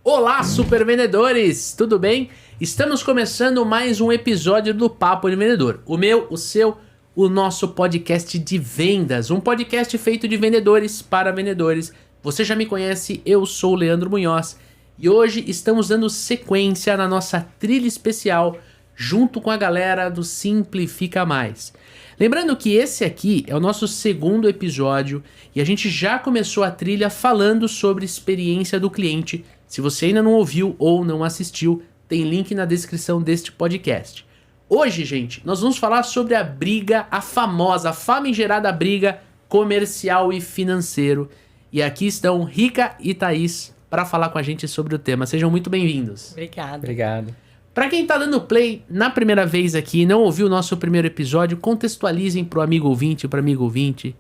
Olá, super vendedores! Tudo bem? Estamos começando mais um episódio do Papo de Vendedor. O meu, o seu, o nosso podcast de vendas. Um podcast feito de vendedores para vendedores. Você já me conhece, eu sou o Leandro Munhoz. E hoje estamos dando sequência na nossa trilha especial junto com a galera do Simplifica Mais. Lembrando que esse aqui é o nosso segundo episódio e a gente já começou a trilha falando sobre experiência do cliente. Se você ainda não ouviu ou não assistiu, tem link na descrição deste podcast. Hoje, gente, nós vamos falar sobre a briga, a famosa, famigerada briga comercial e financeiro. E aqui estão Rica e Thaís para falar com a gente sobre o tema. Sejam muito bem-vindos. Obrigado. Para quem tá dando play na primeira vez aqui e não ouviu o nosso primeiro episódio, contextualizem pro amigo ouvinte, pro amigo ouvinte.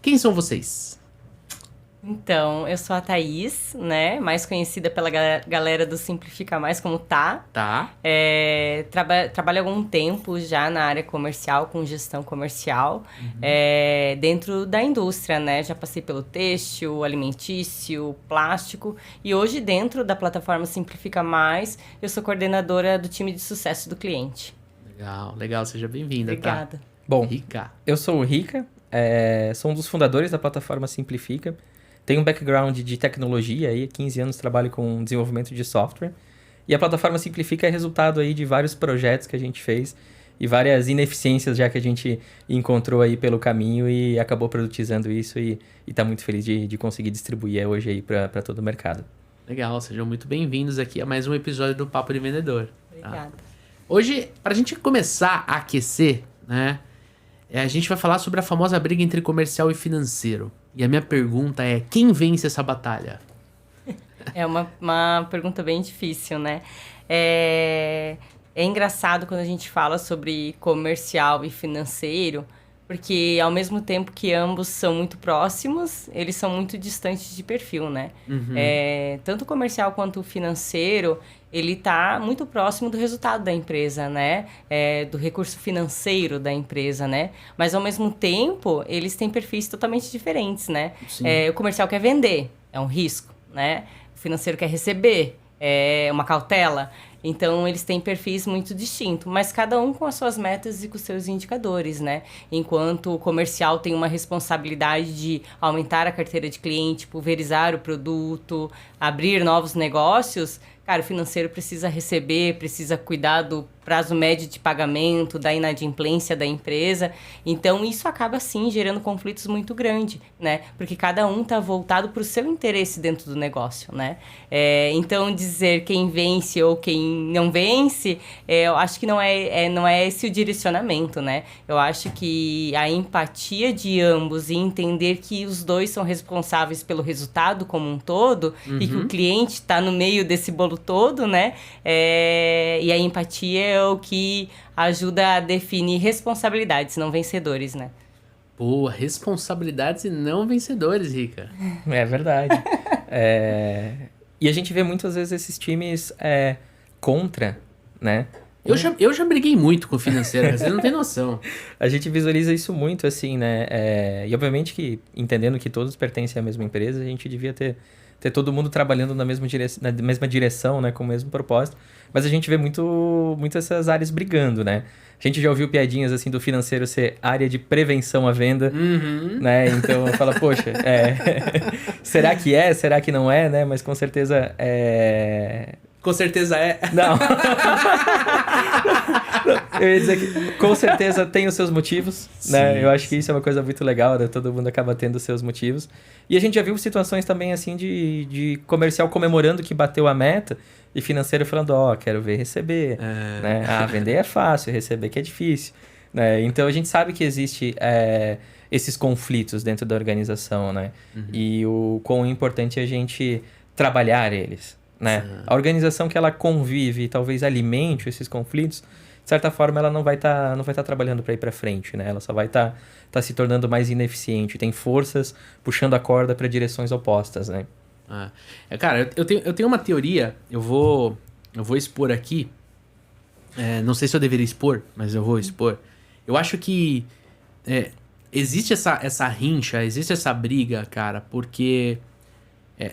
Quem são vocês? Então, eu sou a Thaís, né? Mais conhecida pela galera do Simplifica Mais como Tá. Tá. Trabalho há algum tempo já na área comercial, com gestão comercial, dentro da indústria, né? Já passei pelo têxtil, alimentício, plástico. E hoje, dentro da plataforma Simplifica Mais, eu sou coordenadora do time de sucesso do cliente. Legal. Seja bem-vinda, Obrigada. Tá? Bom, Rica. eu sou o Rica, sou um dos fundadores da plataforma Simplifica. Tenho um background de tecnologia, aí, há 15 anos trabalho com desenvolvimento de software. E a plataforma Simplifica é resultado aí de vários projetos que a gente fez e várias ineficiências já que a gente encontrou aí pelo caminho e acabou produtizando isso e está muito feliz de conseguir distribuir hoje aí para todo o mercado. Legal, sejam muito bem-vindos aqui a mais um episódio do Papo de Vendedor. Obrigada. Tá? Hoje, para a gente começar a aquecer, né, a gente vai falar sobre a famosa briga entre comercial e financeiro. E a minha pergunta é, quem vence essa batalha? É uma pergunta bem difícil, né? É engraçado quando a gente fala sobre comercial e financeiro, porque ao mesmo tempo que ambos são muito próximos, eles são muito distantes de perfil, né? Tanto o comercial quanto o financeiro, ele está muito próximo do resultado da empresa, né? Do recurso financeiro da empresa, né? Mas, ao mesmo tempo, eles têm perfis totalmente diferentes, né? O comercial quer vender, é um risco, né? O financeiro quer receber, é uma cautela. Então, eles têm perfis muito distintos, mas cada um com as suas metas e com os seus indicadores, né? Enquanto o comercial tem uma responsabilidade de aumentar a carteira de cliente, pulverizar o produto, abrir novos negócios, cara, o financeiro precisa receber, precisa cuidar do prazo médio de pagamento, da inadimplência da empresa. Então, isso acaba, sim, gerando conflitos muito grandes, né? Porque cada um está voltado para o seu interesse dentro do negócio, né? Então, dizer quem vence ou quem não vence, eu acho que não é esse o direcionamento, né? Eu acho que a empatia de ambos e entender que os dois são responsáveis pelo resultado como um todo e que o cliente está no meio desse bolo todo, né? E a empatia é o que ajuda a definir responsabilidades, não vencedores, né? Boa, responsabilidades e não vencedores, Rica. É verdade. E a gente vê muitas vezes esses times contra, né? Eu já briguei muito com o financeiro, você não tem noção. A gente visualiza isso muito, assim, né? E obviamente que, entendendo que todos pertencem à mesma empresa, a gente devia ter todo mundo trabalhando na mesma direção, né? Com o mesmo propósito. Mas a gente vê muito essas áreas brigando, né? A gente já ouviu piadinhas, assim, do financeiro ser área de prevenção à venda, né? Então, fala, poxa, será que é? Será que não é, né? Mas com certeza Com certeza é. Não. Eu ia dizer que com certeza tem os seus motivos, né? Sim, eu acho que isso é uma coisa muito legal, né? Todo mundo acaba tendo os seus motivos. E a gente já viu situações também, assim, de comercial comemorando que bateu a meta e financeiro falando, quero ver receber, né? Vender é fácil, receber que é difícil, né? Então, a gente sabe que existe esses conflitos dentro da organização, né? E o quão importante é a gente trabalhar eles, né? A organização que ela convive e talvez alimente esses conflitos, de certa forma ela não vai estar trabalhando para ir para frente, né? Ela só vai estar se tornando mais ineficiente, tem forças puxando a corda para direções opostas, né? Cara, eu tenho uma teoria, eu vou expor aqui, não sei se eu deveria expor, mas eu vou expor. Eu acho que existe essa rincha, existe essa briga, cara, porque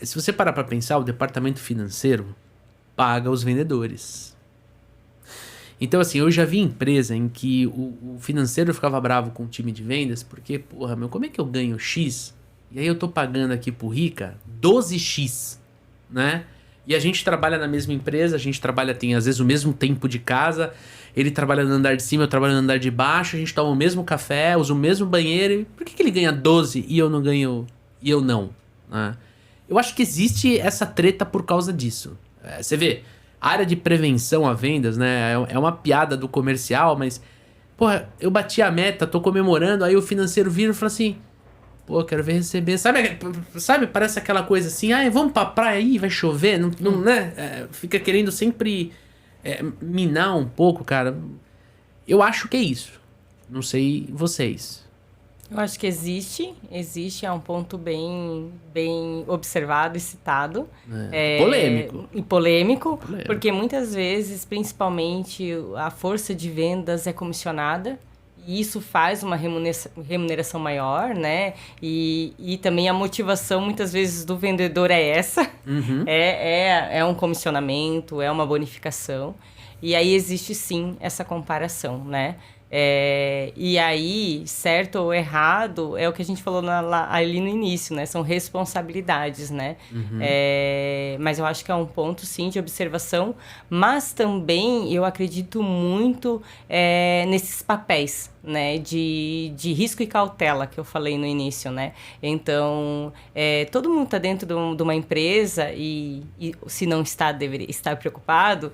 Se você parar para pensar, o departamento financeiro paga os vendedores. Então, assim, eu já vi empresa em que o financeiro ficava bravo com o time de vendas, porque, porra, meu, como é que eu ganho X? E aí eu tô pagando aqui pro Rica 12X, né? E a gente trabalha na mesma empresa, a gente trabalha, tem às vezes o mesmo tempo de casa, ele trabalha no andar de cima, eu trabalho no andar de baixo, a gente toma o mesmo café, usa o mesmo banheiro, e por que ele ganha 12 e eu não ganho, e eu não, né? Eu acho que existe essa treta por causa disso. Você vê, a área de prevenção a vendas, né? É uma piada do comercial, mas... Porra, eu bati a meta, tô comemorando, aí o financeiro vira e fala assim... Pô, quero ver receber... Sabe? Parece aquela coisa assim... Ah, vamos pra praia aí, vai chover? Não, né? Fica querendo sempre minar um pouco, cara. Eu acho que é isso. Não sei vocês. Eu acho que existe, é um ponto bem observado e citado. Polêmico. E polêmico, porque muitas vezes, principalmente, a força de vendas é comissionada, e isso faz uma remuneração maior, né? E também a motivação, muitas vezes, do vendedor é essa. Uhum. É um comissionamento, é uma bonificação. E aí existe, sim, essa comparação, né? E aí, certo ou errado, é o que a gente falou ali no início, né? São responsabilidades, né? Uhum. Mas eu acho que é um ponto, sim, de observação. Mas também eu acredito muito nesses papéis, né? De risco e cautela, que eu falei no início, né? Então, todo mundo está dentro de uma empresa e se não está, deveria estar preocupado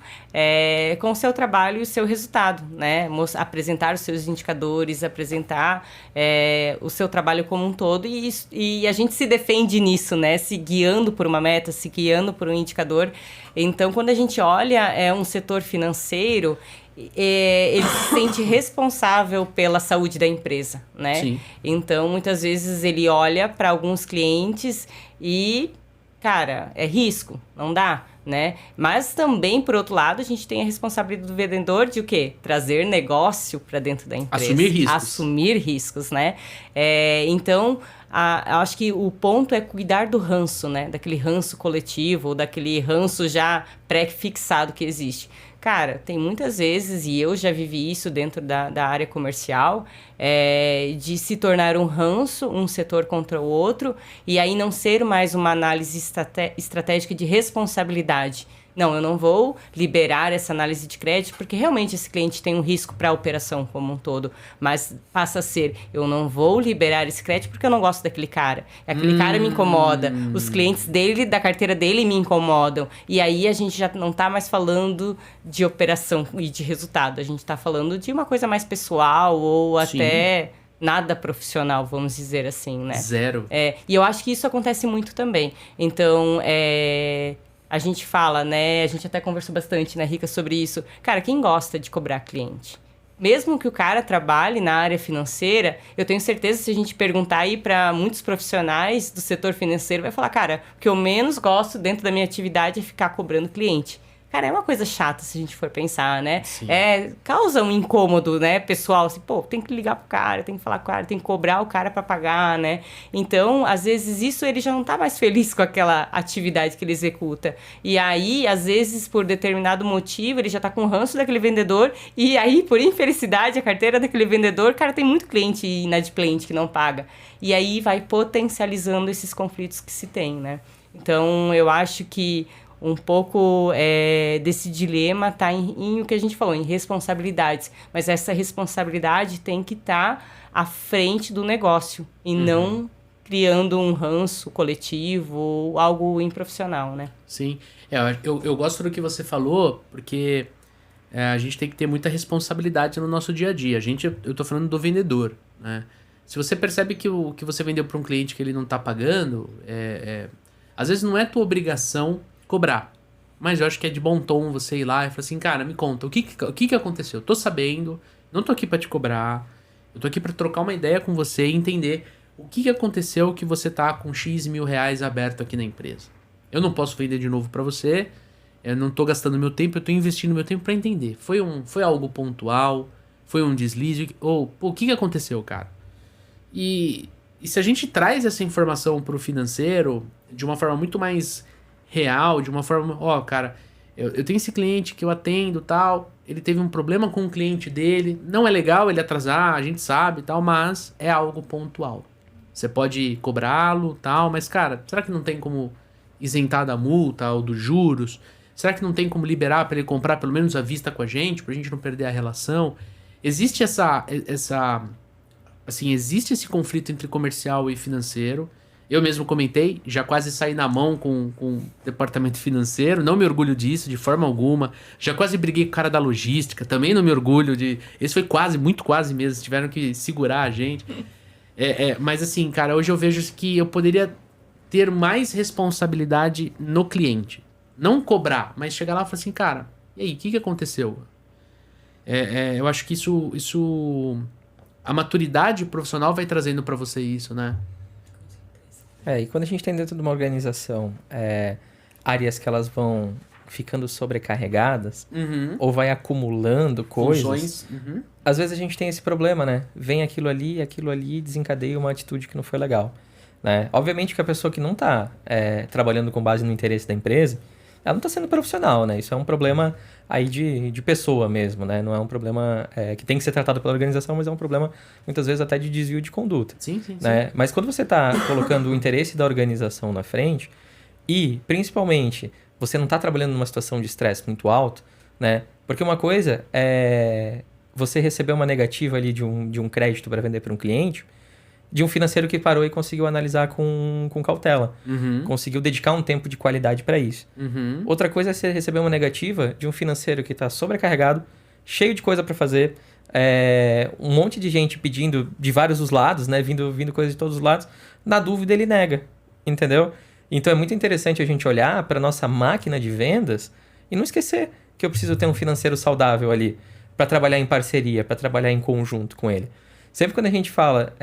com o seu trabalho e o seu resultado, né? Apresentar os seus indicadores, apresentar o seu trabalho como um todo e a gente se defende nisso, né? Se guiando por uma meta, se guiando por um indicador. Então, quando a gente olha um setor financeiro, ele se sente responsável pela saúde da empresa, né? Sim. Então, muitas vezes ele olha para alguns clientes e, cara, é risco, não dá, né? Mas também, por outro lado, a gente tem a responsabilidade do vendedor de o quê? Trazer negócio para dentro da empresa. Assumir riscos. Assumir riscos, né? Então, eu acho que o ponto é cuidar do ranço, né? Daquele ranço coletivo, ou daquele ranço já pré-fixado que existe. Cara, tem muitas vezes, e eu já vivi isso dentro da área comercial, de se tornar um ranço, um setor contra o outro, e aí não ser mais uma análise estratégica de responsabilidade. Não, eu não vou liberar essa análise de crédito porque realmente esse cliente tem um risco para a operação como um todo. Mas passa a ser, eu não vou liberar esse crédito porque eu não gosto daquele cara. Aquele cara me incomoda. Os clientes dele, da carteira dele, me incomodam. E aí a gente já não está mais falando de operação e de resultado. A gente está falando de uma coisa mais pessoal ou Sim. até nada profissional, vamos dizer assim, né? Zero. E eu acho que isso acontece muito também. Então, a gente fala, né? A gente até conversou bastante, né, Rica, sobre isso. Cara, quem gosta de cobrar cliente? Mesmo que o cara trabalhe na área financeira, eu tenho certeza, se a gente perguntar aí para muitos profissionais do setor financeiro, vai falar, cara, o que eu menos gosto dentro da minha atividade é ficar cobrando cliente. Cara, é uma coisa chata se a gente for pensar, né? Sim. Causa um incômodo, né, pessoal? Assim, pô, tem que ligar pro cara, tem que falar com o cara, tem que cobrar o cara para pagar, né? Então, às vezes, isso ele já não tá mais feliz com aquela atividade que ele executa. E aí, às vezes, por determinado motivo, ele já tá com ranço daquele vendedor. E aí, por infelicidade, a carteira daquele vendedor, cara, tem muito cliente inadimplente que não paga. E aí, vai potencializando esses conflitos que se tem, né? Então, eu acho que um pouco desse dilema está em o que a gente falou, em responsabilidades. Mas essa responsabilidade tem que estar à frente do negócio e não criando um ranço coletivo ou algo improfissional, né? Sim. Eu gosto do que você falou, porque a gente tem que ter muita responsabilidade no nosso dia a dia. Eu tô falando do vendedor, né? Se você percebe que o que você vendeu para um cliente que ele não está pagando, às vezes não é tua obrigação cobrar. Mas eu acho que é de bom tom você ir lá e falar assim, cara, me conta, o que aconteceu? Eu tô sabendo, não tô aqui pra te cobrar, eu tô aqui pra trocar uma ideia com você e entender o que aconteceu que você tá com X mil reais aberto aqui na empresa. Eu não posso vender de novo pra você, eu não tô gastando meu tempo, eu tô investindo meu tempo pra entender. Foi algo pontual, foi um deslize, ou, pô, o que aconteceu, cara? E E se a gente traz essa informação pro financeiro de uma forma muito mais real, de uma forma... Ó, cara, eu tenho esse cliente que eu atendo tal, ele teve um problema com o cliente dele, não é legal ele atrasar, a gente sabe tal, mas é algo pontual. Você pode cobrá-lo tal, mas, cara, será que não tem como isentar da multa ou dos juros? Será que não tem como liberar para ele comprar pelo menos à vista com a gente, pra gente não perder a relação? Existe existe esse conflito entre comercial e financeiro. Eu mesmo comentei, já quase saí na mão com o departamento financeiro, não me orgulho disso de forma alguma. Já quase briguei com o cara da logística, também não me orgulho de... Esse foi quase, muito quase mesmo, tiveram que segurar a gente. Mas assim, cara, hoje eu vejo que eu poderia ter mais responsabilidade no cliente. Não cobrar, mas chegar lá e falar assim, cara, e aí, o que aconteceu? Eu acho que isso... A maturidade profissional vai trazendo pra você isso, né? E quando a gente tem dentro de uma organização áreas que elas vão ficando sobrecarregadas ou vai acumulando coisas, funções. Às vezes a gente tem esse problema, né? Vem aquilo ali desencadeia uma atitude que não foi legal, né? Obviamente que a pessoa que não está trabalhando com base no interesse da empresa, ela não está sendo profissional, né? Isso é um problema aí de pessoa mesmo, né? Não é um problema que tem que ser tratado pela organização, mas é um problema, muitas vezes, até de desvio de conduta. Sim. Né? Mas quando você está colocando o interesse da organização na frente e, principalmente, você não está trabalhando numa situação de estresse muito alto, né? Porque uma coisa é você receber uma negativa ali de um crédito para vender para um cliente, de um financeiro que parou e conseguiu analisar com cautela. Conseguiu dedicar um tempo de qualidade para isso. Outra coisa é você receber uma negativa de um financeiro que está sobrecarregado, cheio de coisa para fazer, um monte de gente pedindo de vários os lados, né? Vindo coisa de todos os lados. Na dúvida, ele nega. Entendeu? Então, é muito interessante a gente olhar para nossa máquina de vendas e não esquecer que eu preciso ter um financeiro saudável ali para trabalhar em parceria, para trabalhar em conjunto com ele. Sempre quando a gente fala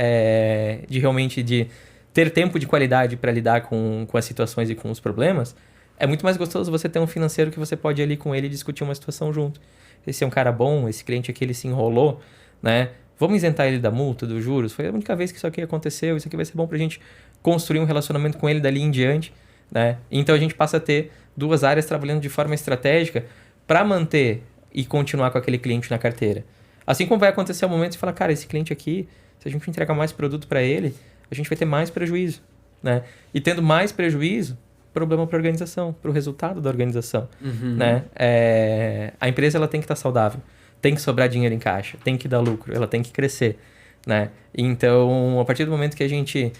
de ter tempo de qualidade para lidar com as situações e com os problemas, é muito mais gostoso você ter um financeiro que você pode ir ali com ele e discutir uma situação junto. Esse é um cara bom, esse cliente aqui ele se enrolou, né? Vamos isentar ele da multa, dos juros. Foi a única vez que isso aqui aconteceu, isso aqui vai ser bom pra gente construir um relacionamento com ele dali em diante, né? Então a gente passa a ter duas áreas trabalhando de forma estratégica para manter e continuar com aquele cliente na carteira. Assim como vai acontecer o momento de falar, cara, esse cliente aqui, se a gente entregar mais produto para ele, a gente vai ter mais prejuízo, né? E tendo mais prejuízo, problema para a organização, para o resultado da organização, né? A empresa ela tem que estar saudável, tem que sobrar dinheiro em caixa, tem que dar lucro, ela tem que crescer, né? Então, a partir do momento que a gente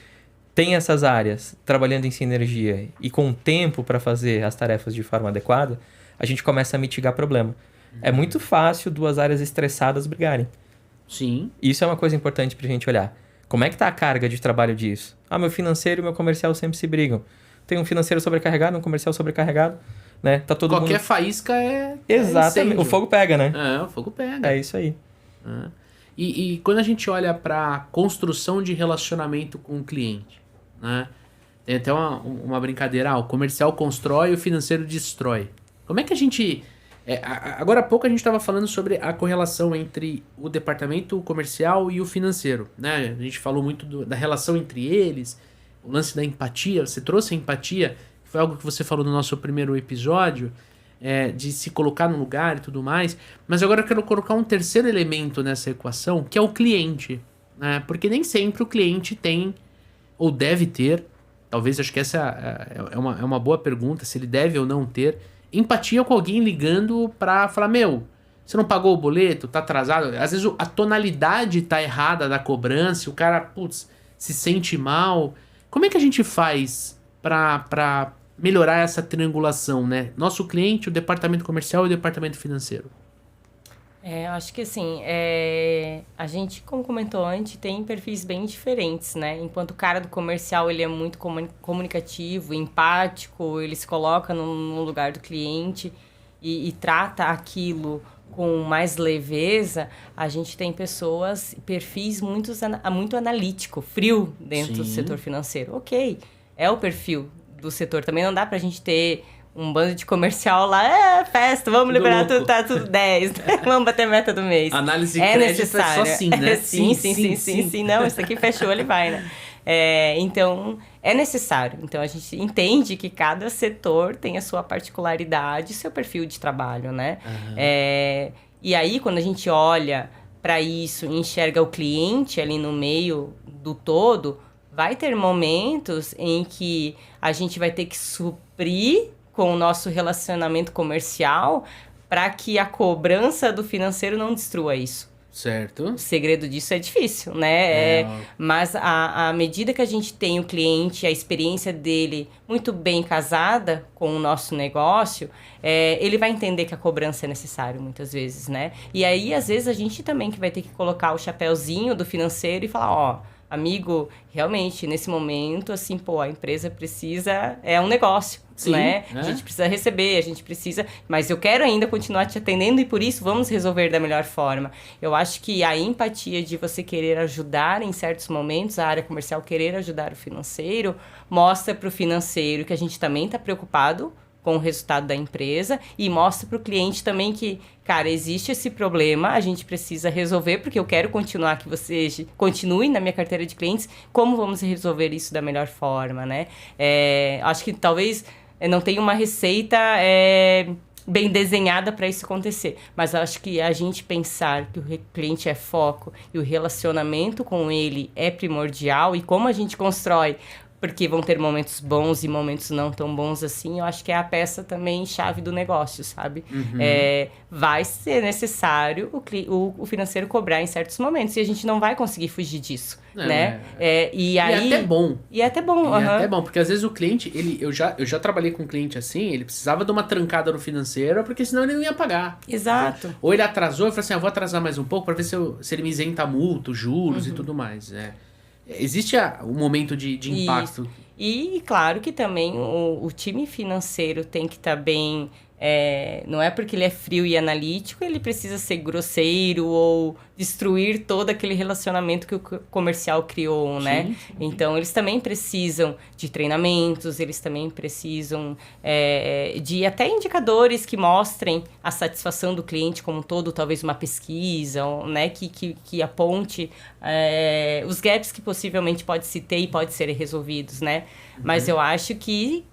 tem essas áreas trabalhando em sinergia e com tempo para fazer as tarefas de forma adequada, a gente começa a mitigar problema. É muito fácil duas áreas estressadas brigarem. Sim. Isso é uma coisa importante pra gente olhar. Como é que tá a carga de trabalho disso? Meu financeiro e meu comercial sempre se brigam. Tem um financeiro sobrecarregado, um comercial sobrecarregado, né? Tá todo Qualquer mundo... faísca é Exatamente. incêndio. O fogo pega, né? O fogo pega. É isso aí. E quando a gente olha pra construção de relacionamento com o cliente, né? Tem até uma brincadeira, o comercial constrói, o financeiro destrói. Como é que a gente... agora há pouco a gente estava falando sobre a correlação entre o departamento comercial e o financeiro, né? A gente falou muito da relação entre eles, o lance da empatia. Você trouxe a empatia, que foi algo que você falou no nosso primeiro episódio, de se colocar no lugar e tudo mais. Mas agora eu quero colocar um terceiro elemento nessa equação, que é o cliente, né? Porque nem sempre o cliente tem, ou deve ter, talvez, acho que essa é uma boa pergunta, se ele deve ou não ter, empatia com alguém ligando pra falar, você não pagou o boleto, tá atrasado. Às vezes a tonalidade tá errada da cobrança, o cara, se sente mal. Como é que a gente faz pra melhorar essa triangulação, né? Nosso cliente, o departamento comercial e o departamento financeiro. Eu acho que assim, a gente, como comentou antes, tem perfis bem diferentes, né? Enquanto o cara do comercial, ele é muito comunicativo, empático, ele se coloca no lugar do cliente e trata aquilo com mais leveza, a gente tem perfis muito analítico, frio dentro do setor financeiro. Ok, é o perfil do setor. Também não dá pra gente ter um bando de comercial lá, festa, vamos liberar tudo, tá tudo 10, né? Vamos bater a meta do mês. Análise de crédito necessário. É só sim, né? Sim, não, isso aqui fechou, ele vai, né? Então, é necessário. Então, a gente entende que cada setor tem a sua particularidade, seu perfil de trabalho, né? E aí, quando a gente olha para isso e enxerga o cliente ali no meio do todo, vai ter momentos em que a gente vai ter que suprir com o nosso relacionamento comercial para que a cobrança do financeiro não destrua isso. Certo. O segredo disso é difícil, né? Mas à medida que a gente tem o cliente, a experiência dele muito bem casada com o nosso negócio, ele vai entender que a cobrança é necessária muitas vezes, né? E aí, às vezes, a gente também que vai ter que colocar o chapéuzinho do financeiro e falar, ó, amigo, realmente, nesse momento, assim, pô, a empresa precisa... É um negócio, sim, né? A gente precisa receber, a gente precisa... Mas eu quero ainda continuar te atendendo e, por isso, vamos resolver da melhor forma. Eu acho que a empatia de você querer ajudar em certos momentos, a área comercial querer ajudar o financeiro, mostra para o financeiro que a gente também está preocupado com o resultado da empresa e mostra para o cliente também que, cara, existe esse problema, a gente precisa resolver, porque eu quero continuar que você continue na minha carteira de clientes, como vamos resolver isso da melhor forma, né? Acho que talvez não tenha uma receita bem desenhada para isso acontecer, mas acho que a gente pensar que o cliente é foco e o relacionamento com ele é primordial e como a gente constrói, porque vão ter momentos bons e momentos não tão bons assim, eu acho que é a peça também chave do negócio, sabe? Vai ser necessário o financeiro cobrar em certos momentos e a gente não vai conseguir fugir disso, né? E aí, é até bom. E é até bom. É até bom, porque às vezes o cliente, eu já trabalhei com um cliente assim, ele precisava de uma trancada no financeiro, porque senão ele não ia pagar. Exato. Ou ele atrasou e falou assim, eu vou atrasar mais um pouco para ver se ele me isenta a multa, juros e tudo mais, Existe um momento de impacto. Isso. E claro que também o time financeiro tem que estar bem... não é porque ele é frio e analítico, ele precisa ser grosseiro ou destruir todo aquele relacionamento que o comercial criou, né? Sim. Então, eles também precisam de treinamentos, eles também precisam de até indicadores que mostrem a satisfação do cliente como um todo, talvez uma pesquisa, né? Que aponte os gaps que possivelmente pode se ter e pode serem resolvidos, né? Mas eu acho que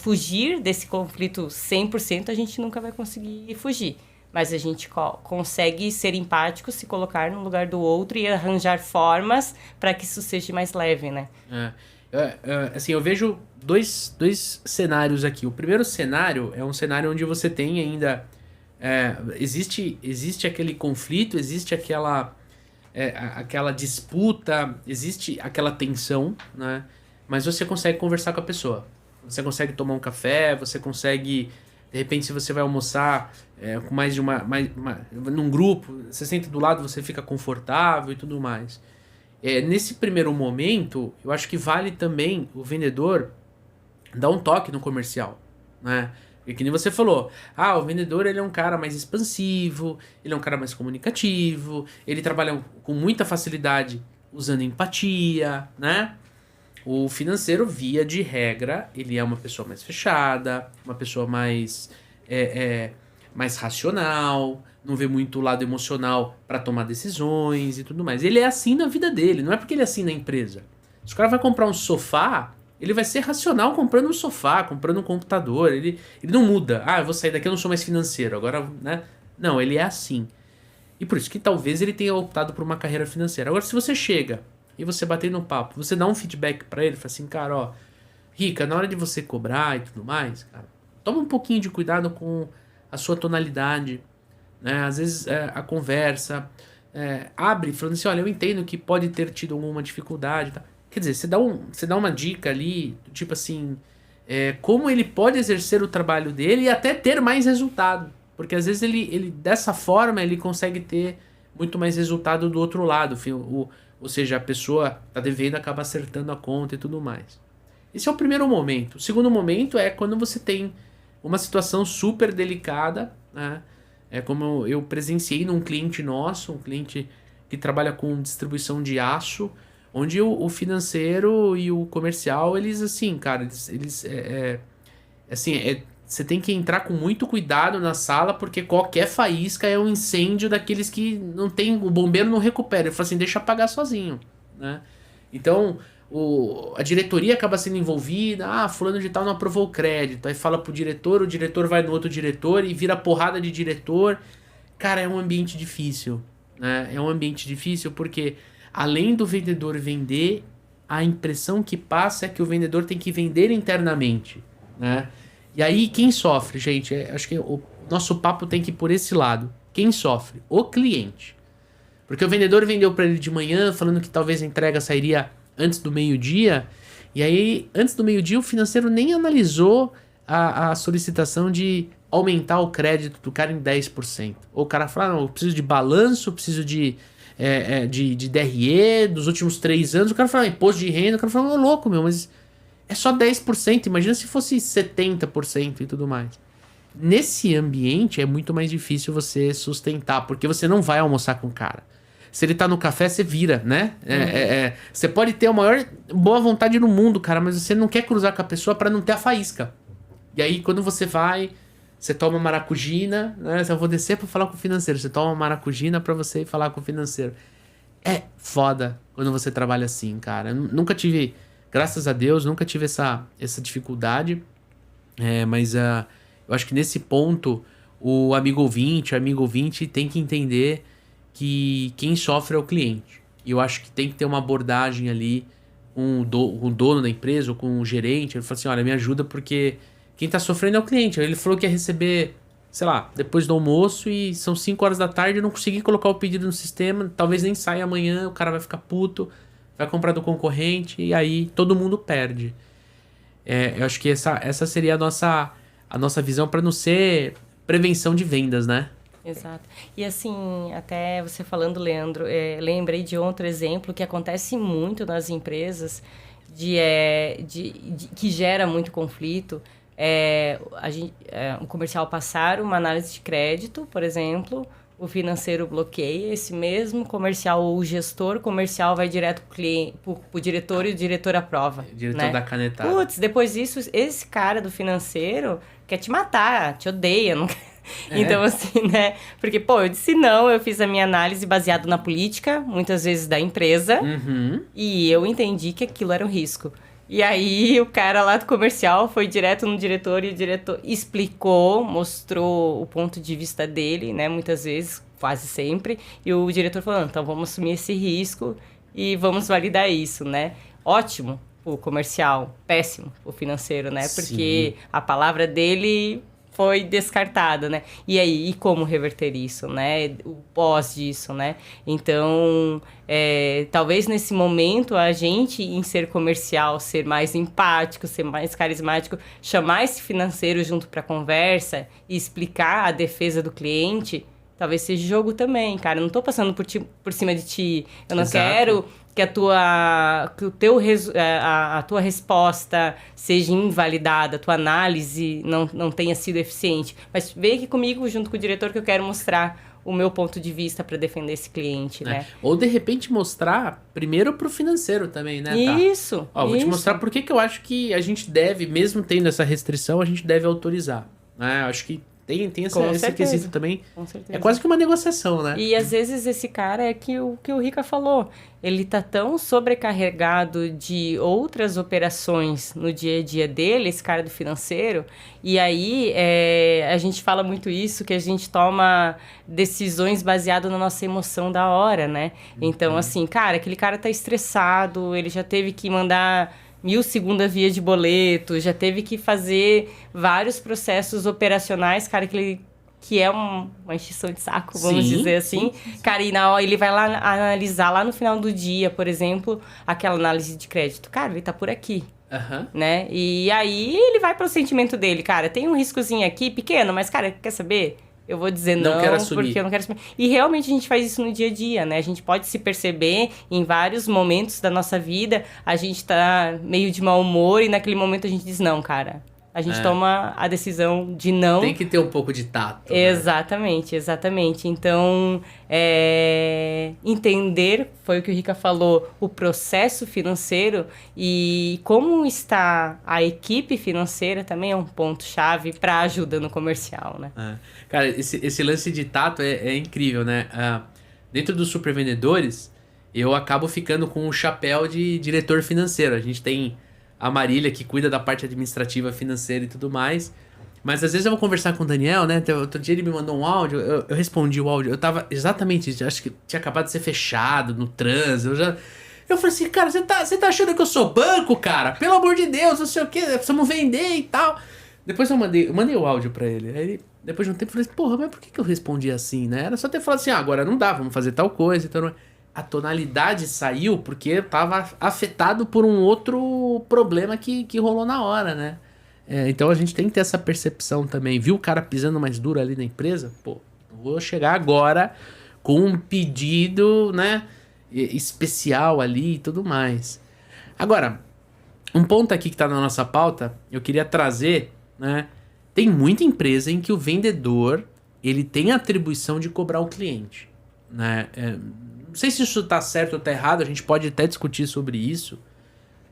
fugir desse conflito 100% a gente nunca vai conseguir fugir. Mas a gente consegue ser empático, se colocar no lugar do outro e arranjar formas para que isso seja mais leve, né? Assim, eu vejo dois cenários aqui. O primeiro cenário é um cenário onde você tem ainda... existe aquele conflito, existe aquela disputa, existe aquela tensão, né? Mas você consegue conversar com a pessoa. Você consegue tomar um café, você consegue... De repente, se você vai almoçar com mais de num grupo, você senta do lado, você fica confortável e tudo mais. Nesse primeiro momento, eu acho que vale também o vendedor dar um toque no comercial, né? E que nem você falou, o vendedor ele é um cara mais expansivo, ele é um cara mais comunicativo, ele trabalha com muita facilidade usando empatia, né? O financeiro, via de regra, ele é uma pessoa mais fechada, uma pessoa mais racional, não vê muito o lado emocional para tomar decisões e tudo mais. Ele é assim na vida dele, não é porque ele é assim na empresa. Se o cara vai comprar um sofá, ele vai ser racional comprando um sofá, comprando um computador. Ele não muda. Eu vou sair daqui, eu não sou mais financeiro. Agora, né? Não, ele é assim. E por isso que talvez ele tenha optado por uma carreira financeira. Agora, se você chega e você bater no papo, você dá um feedback pra ele, fala assim, cara, ó, Rica, na hora de você cobrar e tudo mais, cara, toma um pouquinho de cuidado com a sua tonalidade, né? Às vezes a conversa abre falando assim, olha, eu entendo que pode ter tido alguma dificuldade, tá? Quer dizer, você dá uma dica ali, tipo assim, como ele pode exercer o trabalho dele e até ter mais resultado, porque às vezes ele dessa forma ele consegue ter muito mais resultado do outro lado, ou seja, a pessoa tá devendo, acaba acertando a conta e tudo mais. Esse é o primeiro momento. O segundo momento é quando você tem uma situação super delicada, né? É como eu presenciei num cliente nosso, um cliente que trabalha com distribuição de aço, onde o financeiro e o comercial, eles assim, cara, você tem que entrar com muito cuidado na sala, porque qualquer faísca é um incêndio daqueles que não tem, o bombeiro não recupera. Ele fala assim, deixa apagar sozinho, né? Então, a diretoria acaba sendo envolvida, fulano de tal não aprovou o crédito, aí fala pro diretor, o diretor vai no outro diretor e vira porrada de diretor. Cara, é um ambiente difícil, né? É um ambiente difícil porque além do vendedor vender, a impressão que passa é que o vendedor tem que vender internamente, né? E aí quem sofre, gente, acho que o nosso papo tem que ir por esse lado. Quem sofre? O cliente. Porque o vendedor vendeu para ele de manhã, falando que talvez a entrega sairia antes do meio-dia, e aí, antes do meio-dia, o financeiro nem analisou a solicitação de aumentar o crédito do cara em 10%. Ou o cara fala, não, eu preciso de balanço, preciso de DRE dos últimos 3 anos. O cara fala, imposto de renda. O cara fala, ô louco, meu, mas é só 10%. Imagina se fosse 70% e tudo mais. Nesse ambiente, é muito mais difícil você sustentar, porque você não vai almoçar com o cara. Se ele tá no café, você vira, né? Você pode ter a maior boa vontade no mundo, cara, mas você não quer cruzar com a pessoa pra não ter a faísca. E aí, quando você vai, você toma maracujina, né? Eu vou descer pra falar com o financeiro. Você toma maracujina pra você ir falar com o financeiro. É foda quando você trabalha assim, cara. Eu nunca tive, graças a Deus, nunca tive essa dificuldade. Mas eu acho que nesse ponto, o amigo ouvinte tem que entender que quem sofre é o cliente. E eu acho que tem que ter uma abordagem ali com o dono da empresa ou com o gerente. Ele fala assim, olha, me ajuda porque quem tá sofrendo é o cliente. Ele falou que ia receber, sei lá, depois do almoço e são 5 horas da tarde, eu não consegui colocar o pedido no sistema, talvez nem saia amanhã, o cara vai ficar puto, vai comprar do concorrente e aí todo mundo perde. Eu acho que essa seria a nossa visão para não ser prevenção de vendas, né? Exato. E assim, até você falando, Leandro, lembrei de outro exemplo que acontece muito nas empresas, que gera muito conflito. Um comercial passar uma análise de crédito, por exemplo, o financeiro bloqueia esse mesmo comercial, ou o gestor comercial vai direto pro diretor e o diretor aprova. O diretor dá canetada. Putz, depois disso, esse cara do financeiro quer te matar, te odeia, não quer... Então, assim, né? Porque, eu disse não, eu fiz a minha análise baseada na política, muitas vezes da empresa, e eu entendi que aquilo era um risco. E aí, o cara lá do comercial foi direto no diretor e o diretor explicou, mostrou o ponto de vista dele, né? Muitas vezes, quase sempre. E o diretor falou, então vamos assumir esse risco e vamos validar isso, né? Ótimo o comercial, péssimo o financeiro, né? Porque a palavra dele foi descartada, né? E aí, e como reverter isso, né? O pós disso, né? Então, talvez nesse momento a gente, em ser comercial, ser mais empático, ser mais carismático, chamar esse financeiro junto para a conversa e explicar a defesa do cliente, talvez seja jogo também, cara. Eu não tô passando por cima de ti. Eu não quero que a tua resposta seja invalidada, a tua análise não tenha sido eficiente. Mas vem aqui comigo, junto com o diretor, que eu quero mostrar o meu ponto de vista para defender esse cliente, né? Ou, de repente, mostrar primeiro pro financeiro também, né? Isso. Vou te mostrar por que eu acho que a gente deve, mesmo tendo essa restrição, a gente deve autorizar. Né? Eu acho que tem esse quesito também. Com certeza. É quase que uma negociação, né? E às vezes esse cara é que o Rica falou. Ele tá tão sobrecarregado de outras operações no dia a dia dele, esse cara do financeiro. E aí a gente fala muito isso, que a gente toma decisões baseadas na nossa emoção da hora, né? Então, assim, cara, aquele cara tá estressado, ele já teve que mandar 1000 segunda via de boleto, já teve que fazer vários processos operacionais, cara, que é uma encheção de saco, vamos dizer assim. Sim. Cara, e na hora ele vai lá analisar lá no final do dia, por exemplo, aquela análise de crédito. Cara, ele tá por aqui. Né? E aí ele vai pro sentimento dele, cara, tem um riscozinho aqui pequeno, mas, cara, quer saber? Eu vou dizer não porque eu não quero assumir. E realmente a gente faz isso no dia a dia, né? A gente pode se perceber em vários momentos da nossa vida, a gente tá meio de mau humor e naquele momento a gente diz não, cara. A gente toma a decisão de não. Tem que ter um pouco de tato. Exatamente, né? Exatamente. Então, entender, foi o que o Rica falou, o processo financeiro e como está a equipe financeira também é um ponto-chave para ajuda no comercial, né? Cara, esse lance de tato é incrível, né? Dentro dos supervendedores, eu acabo ficando com o chapéu de diretor financeiro. A gente tem a Marília, que cuida da parte administrativa, financeira e tudo mais. Mas às vezes eu vou conversar com o Daniel, né? Outro dia ele me mandou um áudio, eu respondi o áudio. Eu tava exatamente, acho que tinha acabado de ser fechado no trânsito. Eu falei assim, cara, você tá achando que eu sou banco, cara? Pelo amor de Deus, não sei o que, precisamos vender e tal. Depois eu mandei o áudio pra ele. Aí ele, depois de um tempo, eu falei, porra, mas por que eu respondi assim, né? Era só ter falado assim, agora não dá, vamos fazer tal coisa. Então, a tonalidade saiu porque eu tava afetado por um outro problema que rolou na hora, né? Então a gente tem que ter essa percepção também. Viu o cara pisando mais duro ali na empresa? Pô, vou chegar agora com um pedido, né, especial ali e tudo mais. Agora, um ponto aqui que tá na nossa pauta, eu queria trazer, né? Tem muita empresa em que o vendedor, ele tem a atribuição de cobrar o cliente, né? Não sei se isso tá certo ou tá errado, a gente pode até discutir sobre isso.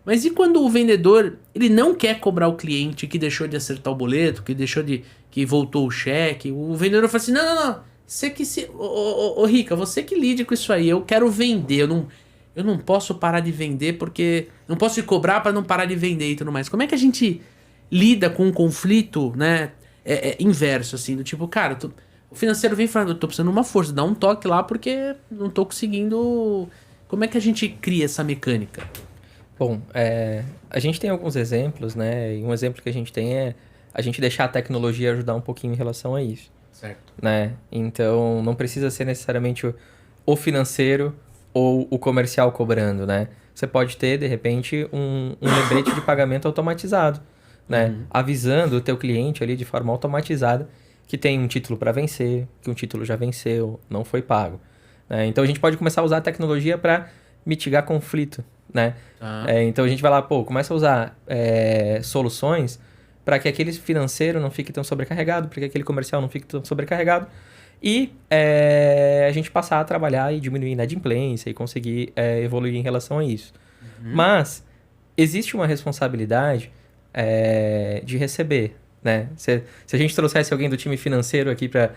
Mas e quando o vendedor, ele não quer cobrar o cliente que deixou de acertar o boleto, que voltou o cheque? O vendedor fala assim, não, você que se... Ô, Rica, você que lide com isso aí, eu quero vender, eu não posso parar de vender porque... Não posso te cobrar para não parar de vender e tudo mais. Como é que a gente lida com um conflito, né, inverso, assim, do tipo, cara, o financeiro vem falando, eu tô precisando de uma força, dá um toque lá porque não tô conseguindo... Como é que a gente cria essa mecânica? Bom, a gente tem alguns exemplos, né? E um exemplo que a gente tem é a gente deixar a tecnologia ajudar um pouquinho em relação a isso. Certo. Né? Então, não precisa ser necessariamente o financeiro ou o comercial cobrando, né? Você pode ter, de repente, um lembrete de pagamento automatizado, né? Avisando o teu cliente ali de forma automatizada que tem um título para vencer, que um título já venceu, não foi pago. Né? Então, a gente pode começar a usar a tecnologia para mitigar conflito, né? Então, a gente vai lá, começa a usar soluções para que aquele financeiro não fique tão sobrecarregado, para que aquele comercial não fique tão sobrecarregado e a gente passar a trabalhar e diminuir a inadimplência e conseguir evoluir em relação a isso. Mas existe uma responsabilidade de receber, né? Se a gente trouxesse alguém do time financeiro aqui para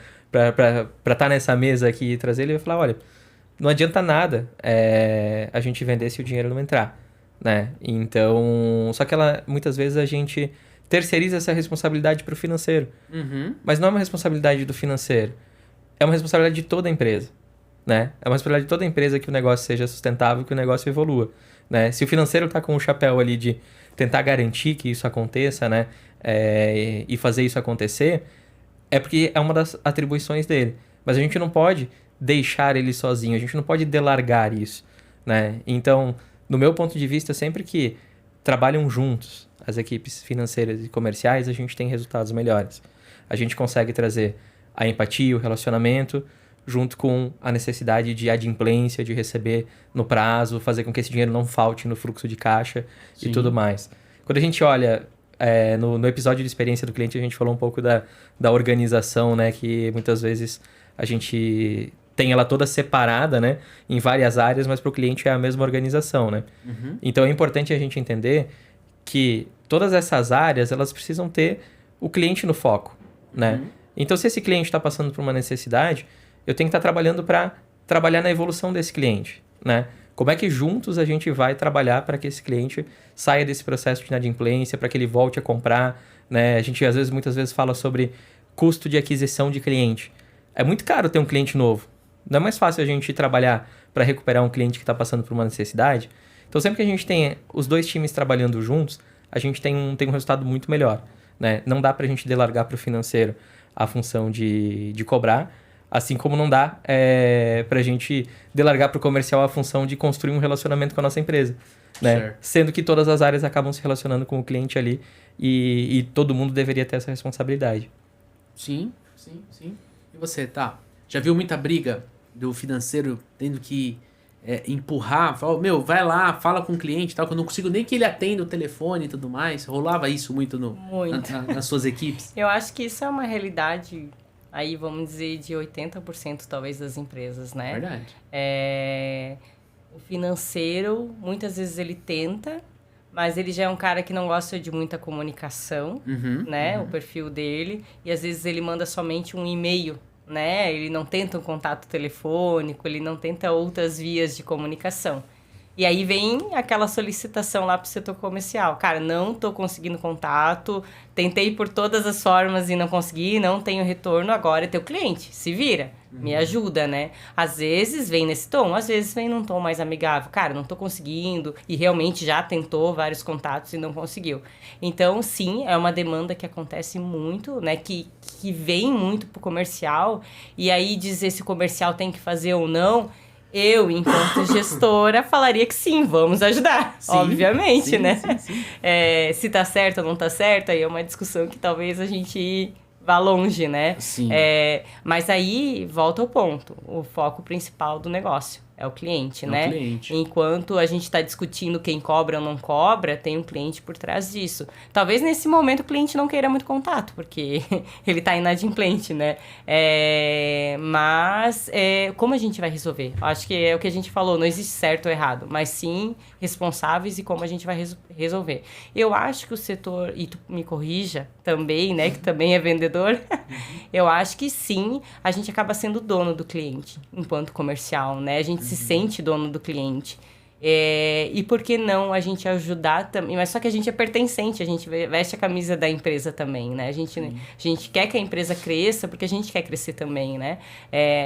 estar nessa mesa aqui e trazer, ele vai falar, olha, não adianta nada a gente vender se o dinheiro não entrar, né? Então, só que muitas vezes a gente terceiriza essa responsabilidade para o financeiro. Mas não é uma responsabilidade do financeiro. É uma responsabilidade de toda a empresa, né? É uma responsabilidade de toda a empresa que o negócio seja sustentável, que o negócio evolua, né? Se o financeiro está com o chapéu ali de tentar garantir que isso aconteça, né? E fazer isso acontecer, é porque é uma das atribuições dele. Mas a gente não pode deixar ele sozinho, a gente não pode delargar isso, né? Então, no meu ponto de vista, sempre que trabalham juntos as equipes financeiras e comerciais, a gente tem resultados melhores. A gente consegue trazer a empatia, o relacionamento, junto com a necessidade de adimplência, de receber no prazo, fazer com que esse dinheiro não falte no fluxo de caixa. Sim. E tudo mais. Quando a gente olha no episódio de experiência do cliente, a gente falou um pouco da organização, né? Que muitas vezes a gente tem ela toda separada, né? Em várias áreas, mas para o cliente é a mesma organização, né? Então é importante a gente entender que todas essas áreas, elas precisam ter o cliente no foco, né? Então, se esse cliente está passando por uma necessidade, eu tenho que estar trabalhando para trabalhar na evolução desse cliente, né? Como é que juntos a gente vai trabalhar para que esse cliente saia desse processo de inadimplência, para que ele volte a comprar, né? A gente, muitas vezes fala sobre custo de aquisição de cliente. É muito caro ter um cliente novo. Não é mais fácil a gente trabalhar para recuperar um cliente que está passando por uma necessidade? Então, sempre que a gente tem os dois times trabalhando juntos, a gente tem um resultado muito melhor, né? Não dá para a gente delargar para o financeiro a função de cobrar, assim como não dá para a gente delargar para o comercial a função de construir um relacionamento com a nossa empresa, né? Sendo que todas as áreas acabam se relacionando com o cliente ali e todo mundo deveria ter essa responsabilidade. Sim. E você, já viu muita briga do financeiro tendo que empurrar, fala, vai lá, fala com o cliente, tal, que eu não consigo nem que ele atenda o telefone e tudo mais. Rolava isso muito nas suas equipes? Eu acho que isso é uma realidade, aí vamos dizer, de 80% talvez das empresas, né? Verdade. O financeiro, muitas vezes ele tenta, mas ele já é um cara que não gosta de muita comunicação, né? O perfil dele, e às vezes ele manda somente um e-mail né? Ele não tenta um contato telefônico, ele não tenta outras vias de comunicação. E aí vem aquela solicitação lá pro setor comercial. Cara, não tô conseguindo contato, tentei por todas as formas e não consegui, não tenho retorno, agora é teu cliente, se vira, me ajuda, né? Às vezes vem nesse tom, às vezes vem num tom mais amigável. Cara, não tô conseguindo, e realmente já tentou vários contatos e não conseguiu. Então, sim, é uma demanda que acontece muito, né? Que vem muito pro comercial, e aí dizer se o comercial tem que fazer ou não... Eu, enquanto gestora, falaria que sim, vamos ajudar, sim, obviamente, sim, né? Sim. Se tá certo ou não tá certo, aí é uma discussão que talvez a gente vá longe, né? Sim. Mas aí, volta ao ponto, o foco principal do negócio é o cliente, né? O cliente. Enquanto a gente está discutindo quem cobra ou não cobra, tem um cliente por trás disso. Talvez nesse momento o cliente não queira muito contato, porque ele está inadimplente, né? Mas como a gente vai resolver? Acho que é o que a gente falou, não existe certo ou errado, mas sim responsáveis e como a gente vai resolver. Eu acho que o setor, e tu me corrija também, né? Que também é vendedor, eu acho que sim, a gente acaba sendo dono do cliente, enquanto comercial, né? A gente se sente dono do cliente. E por que não a gente ajudar também? Mas só que a gente é pertencente, a gente veste a camisa da empresa também, né? A gente quer que a empresa cresça porque a gente quer crescer também, né?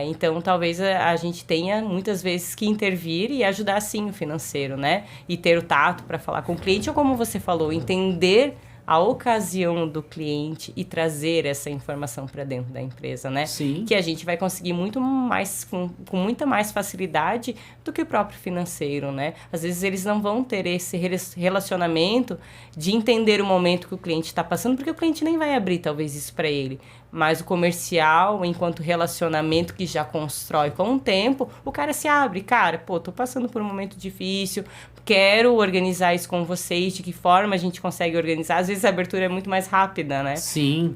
Então, talvez a gente tenha muitas vezes que intervir e ajudar, sim, o financeiro, né? E ter o tato para falar com o cliente, ou como você falou, entender a ocasião do cliente e trazer essa informação para dentro da empresa, né? Sim. Que a gente vai conseguir muito mais, com muita mais facilidade do que o próprio financeiro, né? Às vezes eles não vão ter esse relacionamento de entender o momento que o cliente está passando, porque o cliente nem vai abrir, talvez, isso para ele. Mas o comercial, enquanto relacionamento que já constrói com o tempo, o cara se abre. Cara, tô passando por um momento difícil, quero organizar isso com vocês, de que forma a gente consegue organizar. Às vezes a abertura é muito mais rápida, né? Sim.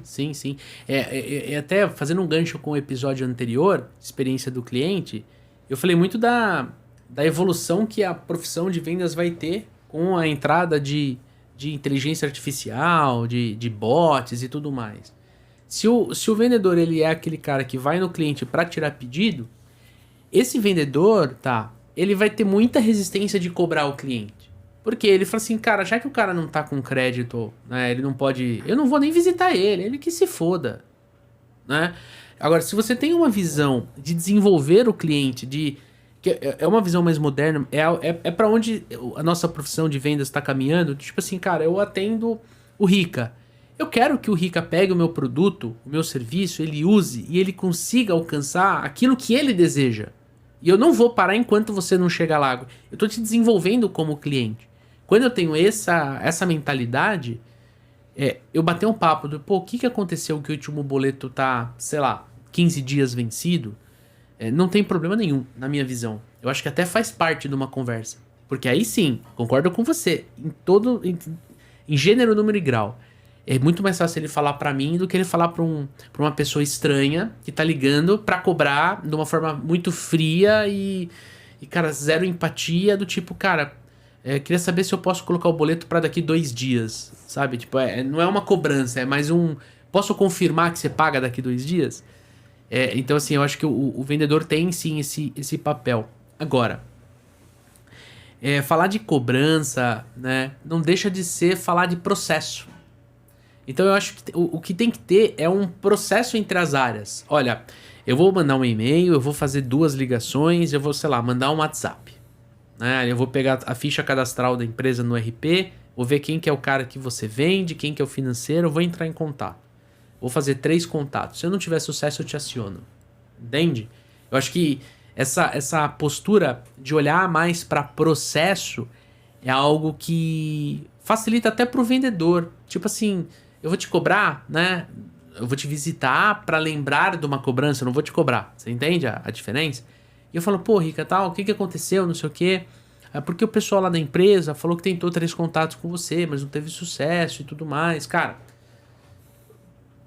Até fazendo um gancho com o episódio anterior, experiência do cliente, eu falei muito da evolução que a profissão de vendas vai ter com a entrada de inteligência artificial, de bots e tudo mais. Se o vendedor ele é aquele cara que vai no cliente para tirar pedido, esse vendedor, ele vai ter muita resistência de cobrar o cliente. Porque ele fala assim, cara, já que o cara não tá com crédito, né, ele não pode... Eu não vou nem visitar ele que se foda, né? Agora, se você tem uma visão de desenvolver o cliente, que é uma visão mais moderna, é para onde a nossa profissão de vendas está caminhando, tipo assim, cara, eu atendo o Rica. Eu quero que o Rica pegue o meu produto, o meu serviço, ele use e ele consiga alcançar aquilo que ele deseja. E eu não vou parar enquanto você não chegar lá. Eu tô te desenvolvendo como cliente. Quando eu tenho essa mentalidade, eu bater um papo do, o que aconteceu que o último boleto tá, sei lá, 15 dias vencido, não tem problema nenhum, na minha visão. Eu acho que até faz parte de uma conversa. Porque aí sim, concordo com você, em gênero, número e grau. É muito mais fácil ele falar pra mim do que ele falar pra uma pessoa estranha que tá ligando pra cobrar de uma forma muito fria e cara, zero empatia, do tipo, cara, queria saber se eu posso colocar o boleto pra daqui 2 dias, sabe? Tipo, não é uma cobrança, é mais posso confirmar que você paga daqui 2 dias? Então, assim, eu acho que o vendedor tem, sim, esse papel. Agora, falar de cobrança, né, não deixa de ser falar de processo. Então eu acho que o que tem que ter é um processo entre as áreas. Olha, eu vou mandar um e-mail, eu vou fazer 2 ligações, eu vou, sei lá, mandar um WhatsApp. Né? Eu vou pegar a ficha cadastral da empresa no RP, vou ver quem que é o cara que você vende, quem que é o financeiro, eu vou entrar em contato. Vou fazer 3 contatos. Se eu não tiver sucesso, eu te aciono. Entende? Eu acho que essa postura de olhar mais para processo é algo que facilita até pro vendedor. Tipo assim... Eu vou te cobrar, né? Eu vou te visitar pra lembrar de uma cobrança, eu não vou te cobrar. Você entende a diferença? E eu falo, pô, Rica, tal, o que aconteceu, não sei o quê. Porque o pessoal lá da empresa falou que tentou 3 contatos com você, mas não teve sucesso e tudo mais. Cara,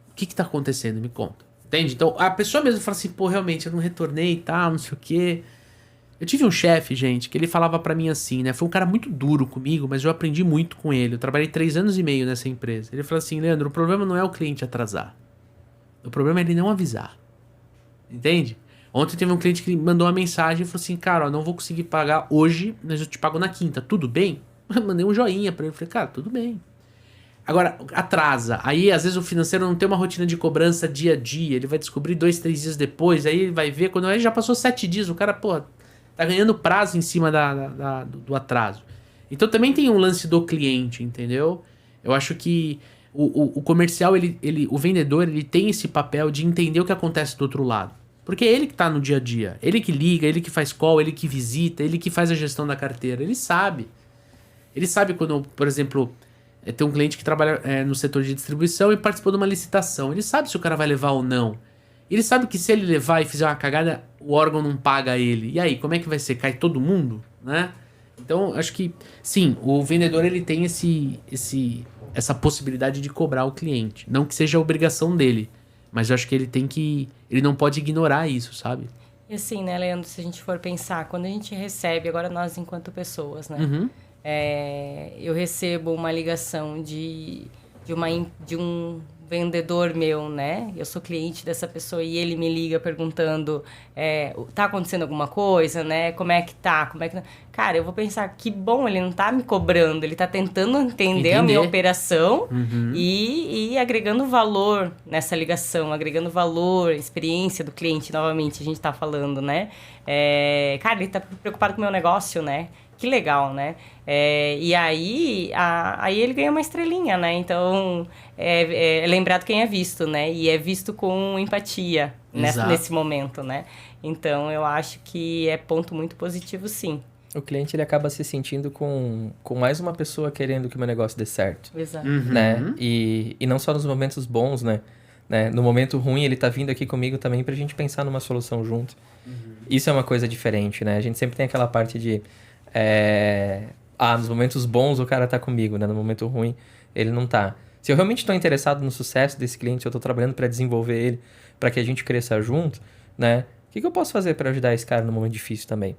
o que tá acontecendo? Me conta. Entende? Então, a pessoa mesmo fala assim, pô, realmente, eu não retornei e tal, não sei o quê. Eu tive um chefe, gente, que ele falava pra mim assim, né? Foi um cara muito duro comigo, mas eu aprendi muito com ele. Eu trabalhei 3 anos e meio nessa empresa. Ele falou assim, Leandro, o problema não é o cliente atrasar. O problema é ele não avisar. Entende? Ontem teve um cliente que mandou uma mensagem e falou assim, cara, ó, não vou conseguir pagar hoje, mas eu te pago na quinta. Tudo bem? Eu mandei um joinha pra ele. Falei, cara, tudo bem. Agora, atrasa. Aí, às vezes, o financeiro não tem uma rotina de cobrança dia a dia. Ele vai descobrir 2, 3 dias depois. Aí ele vai ver, quando ele já passou 7 dias, o cara, pô, tá ganhando prazo em cima do atraso. Então, também tem um lance do cliente, entendeu? Eu acho que o comercial, o vendedor, ele tem esse papel de entender o que acontece do outro lado. Porque é ele que tá no dia a dia. Ele que liga, ele que faz call, ele que visita, ele que faz a gestão da carteira. Ele sabe. Ele sabe quando, por exemplo, tem um cliente que trabalha no setor de distribuição e participou de uma licitação. Ele sabe se o cara vai levar ou não. Ele sabe que se ele levar e fizer uma cagada, o órgão não paga ele. E aí, como é que vai ser? Cai todo mundo, né? Então, acho que, sim, o vendedor ele tem essa possibilidade de cobrar o cliente. Não que seja a obrigação dele, mas eu acho que ele não pode ignorar isso, sabe? E assim, né, Leandro, se a gente for pensar, quando a gente recebe, agora nós enquanto pessoas, né? Uhum. Eu recebo uma ligação de um vendedor meu, né? Eu sou cliente dessa pessoa e ele me liga perguntando tá acontecendo alguma coisa, né? Como é que tá? Cara, eu vou pensar, que bom, ele não tá me cobrando, ele tá tentando entender a minha operação e agregando valor nessa ligação, agregando valor, experiência do cliente, novamente, a gente tá falando, né? Cara, ele tá preocupado com o meu negócio, né? Que legal, né? E aí ele ganha uma estrelinha, né? Então, é lembrado quem é visto, né? E é visto com empatia nesse momento, né? Então, eu acho que é ponto muito positivo, sim. O cliente, ele acaba se sentindo com mais uma pessoa querendo que o meu negócio dê certo. Exato. Né? E não só nos momentos bons, né? No momento ruim, ele tá vindo aqui comigo também pra gente pensar numa solução junto. Isso é uma coisa diferente, né? A gente sempre tem aquela parte de... nos momentos bons o cara tá comigo, né? No momento ruim ele não tá. Se eu realmente estou interessado no sucesso desse cliente, se eu tô trabalhando para desenvolver ele, para que a gente cresça junto, né? O que eu posso fazer para ajudar esse cara no momento difícil também?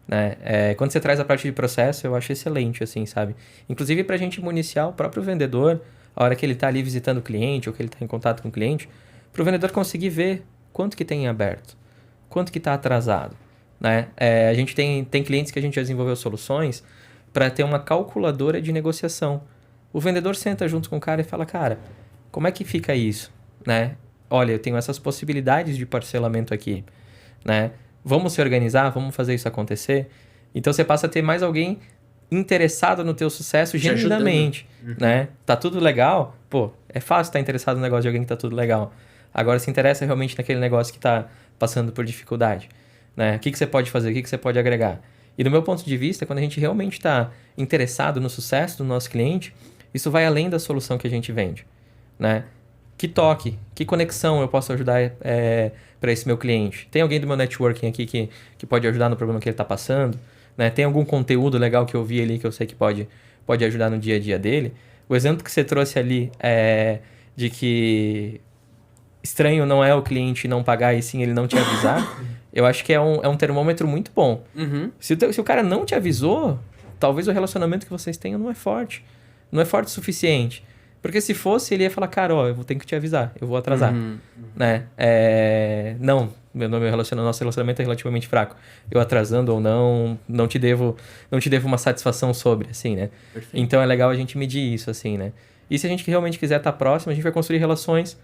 Né? Quando você traz a parte de processo, eu acho excelente, assim, sabe? Inclusive pra gente municiar o próprio vendedor, a hora que ele tá ali visitando o cliente ou que ele tá em contato com o cliente, pro vendedor conseguir ver quanto que tem em aberto, quanto que tá atrasado. Né? A gente tem clientes que a gente já desenvolveu soluções para ter uma calculadora de negociação. O vendedor senta junto com o cara e fala, cara, como é que fica isso? Né? Olha, eu tenho essas possibilidades de parcelamento aqui. Né? Vamos se organizar, vamos fazer isso acontecer. Então você passa a ter mais alguém interessado no teu sucesso genuinamente. Né? Tá tudo legal? Pô, é fácil estar interessado no negócio de alguém que tá tudo legal. Agora se interessa realmente naquele negócio que tá passando por dificuldade. Né? O que você pode fazer? O que você pode agregar? E do meu ponto de vista, quando a gente realmente está interessado no sucesso do nosso cliente, isso vai além da solução que a gente vende. Né? Que toque, que conexão eu posso ajudar para esse meu cliente? Tem alguém do meu networking aqui que pode ajudar no problema que ele está passando? Né? Tem algum conteúdo legal que eu vi ali que eu sei que pode ajudar no dia a dia dele? O exemplo que você trouxe ali de que estranho não é o cliente não pagar e sim ele não te avisar, eu acho que é um termômetro muito bom. Se o cara não te avisou, talvez o relacionamento que vocês tenham não é forte. Não é forte o suficiente. Porque se fosse, ele ia falar, cara, eu vou ter que te avisar, eu vou atrasar. Né? Não, nosso relacionamento é relativamente fraco. Eu atrasando ou não te devo uma satisfação sobre, assim, né? Perfeito. Então é legal a gente medir isso, assim, né? E se a gente realmente quiser estar próximo, a gente vai construir relações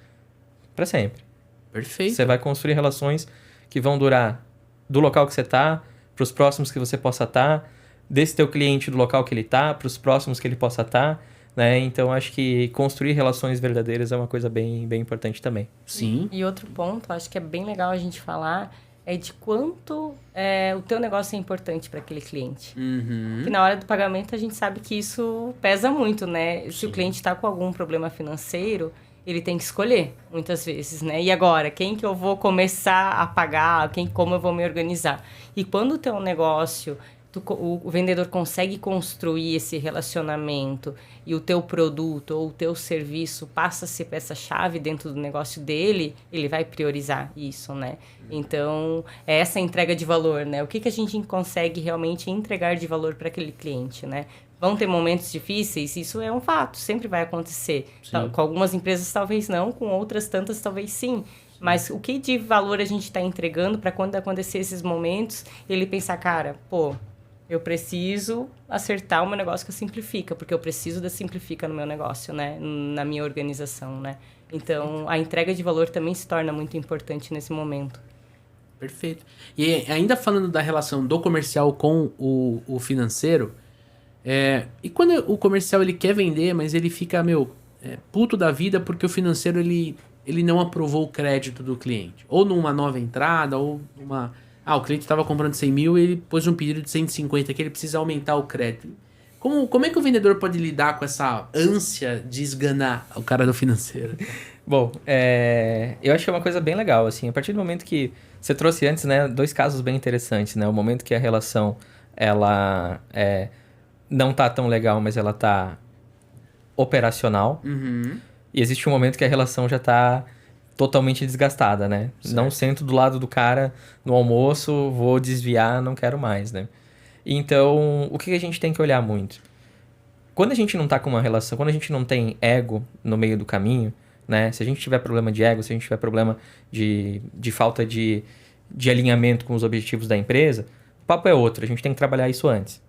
para sempre. Perfeito. Você vai construir relações que vão durar do local que você está, para os próximos que você possa estar, desse teu cliente do local que ele está, para os próximos que ele possa estar, né? Então, acho que construir relações verdadeiras é uma coisa bem, bem importante também. Sim. E outro ponto, acho que é bem legal a gente falar, é de quanto o teu negócio é importante para aquele cliente. Porque na hora do pagamento, a gente sabe que isso pesa muito, né? Se o cliente está com algum problema financeiro, ele tem que escolher, muitas vezes, né? E agora, quem que eu vou começar a pagar? Como eu vou me organizar? E quando o teu negócio, o vendedor consegue construir esse relacionamento e o teu produto ou o teu serviço passa a ser peça-chave dentro do negócio dele, ele vai priorizar isso, né? Então, é essa entrega de valor, né? O que a gente consegue realmente entregar de valor para aquele cliente, né? Vão ter momentos difíceis, isso é um fato, sempre vai acontecer. Com algumas empresas talvez não, com outras tantas talvez sim. Mas o que de valor a gente está entregando para quando acontecer esses momentos, ele pensar, cara, pô, eu preciso acertar o meu negócio que simplifica, porque eu preciso da simplifica no meu negócio, né? Na minha organização, né? Então, a entrega de valor também se torna muito importante nesse momento. Perfeito. E ainda falando da relação do comercial com o financeiro, e quando o comercial ele quer vender, mas ele fica, puto da vida porque o financeiro ele não aprovou o crédito do cliente. Ou numa nova entrada, ou numa... o cliente estava comprando 100 mil e ele pôs um pedido de 150 que ele precisa aumentar o crédito. Como é que o vendedor pode lidar com essa ânsia de esganar o cara do financeiro? Bom, eu acho que é uma coisa bem legal, assim, a partir do momento que você trouxe antes, né, 2 casos bem interessantes, né, o momento que a relação, ela não tá tão legal, mas ela tá operacional, e existe um momento que a relação já tá totalmente desgastada, né, certo. Não sento do lado do cara no almoço, vou desviar, não quero mais, né. Então, o que a gente tem que olhar muito? Quando a gente não tá com uma relação, quando a gente não tem ego no meio do caminho, né? Se a gente tiver problema de ego, se a gente tiver problema de falta de alinhamento com os objetivos da empresa, o papo é outro, a gente tem que trabalhar isso antes.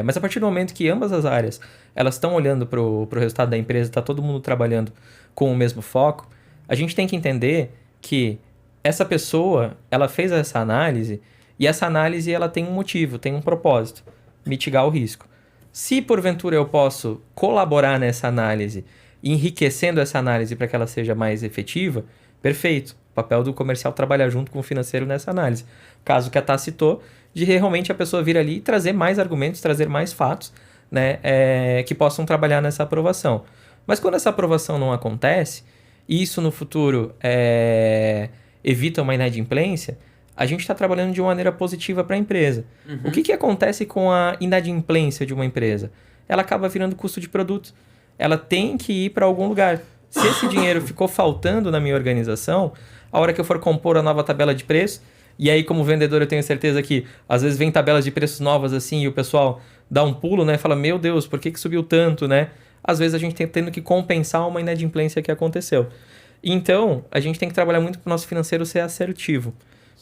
Mas a partir do momento que ambas as áreas elas estão olhando para o resultado da empresa, está todo mundo trabalhando com o mesmo foco, a gente tem que entender que essa pessoa ela fez essa análise e essa análise ela tem um motivo, tem um propósito, mitigar o risco. Se porventura eu posso colaborar nessa análise, enriquecendo essa análise para que ela seja mais efetiva, perfeito. O papel do comercial é trabalhar junto com o financeiro nessa análise. Caso que a Tá citou, de realmente a pessoa vir ali e trazer mais argumentos, trazer mais fatos, né, que possam trabalhar nessa aprovação. Mas quando essa aprovação não acontece, e isso no futuro evita uma inadimplência, a gente está trabalhando de uma maneira positiva para a empresa. O que acontece com a inadimplência de uma empresa? Ela acaba virando custo de produto. Ela tem que ir para algum lugar. Se esse dinheiro ficou faltando na minha organização, a hora que eu for compor a nova tabela de preço, e aí como vendedor eu tenho certeza que às vezes vem tabelas de preços novas assim e o pessoal dá um pulo, né? Fala, meu Deus, por que subiu tanto, né? Às vezes a gente tem tendo que compensar uma inadimplência que aconteceu. Então, a gente tem que trabalhar muito para o nosso financeiro ser assertivo.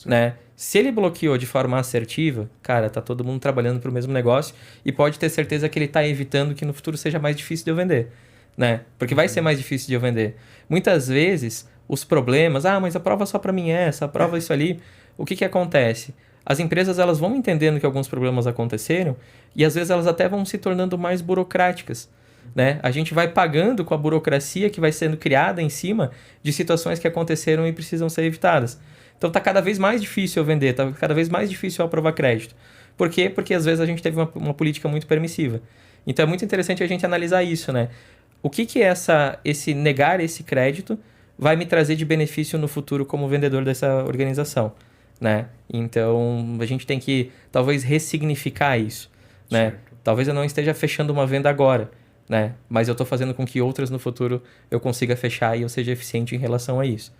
Né? Se ele bloqueou de forma assertiva, cara, tá todo mundo trabalhando para o mesmo negócio e pode ter certeza que ele tá evitando que no futuro seja mais difícil de eu vender, né? Porque vai ser mais difícil de eu vender. Muitas vezes, os problemas, mas a prova só para mim é essa, a prova isso ali, o que acontece? As empresas elas vão entendendo que alguns problemas aconteceram e às vezes elas até vão se tornando mais burocráticas. Né? A gente vai pagando com a burocracia que vai sendo criada em cima de situações que aconteceram e precisam ser evitadas. Então tá cada vez mais difícil eu vender, tá cada vez mais difícil eu aprovar crédito. Por quê? Porque às vezes a gente teve uma política muito permissiva. Então é muito interessante a gente analisar isso, né? O que esse negar esse crédito vai me trazer de benefício no futuro como vendedor dessa organização, né? Então a gente tem que talvez ressignificar isso, né? Certo. Talvez eu não esteja fechando uma venda agora, né? Mas eu estou fazendo com que outras no futuro eu consiga fechar e eu seja eficiente em relação a isso.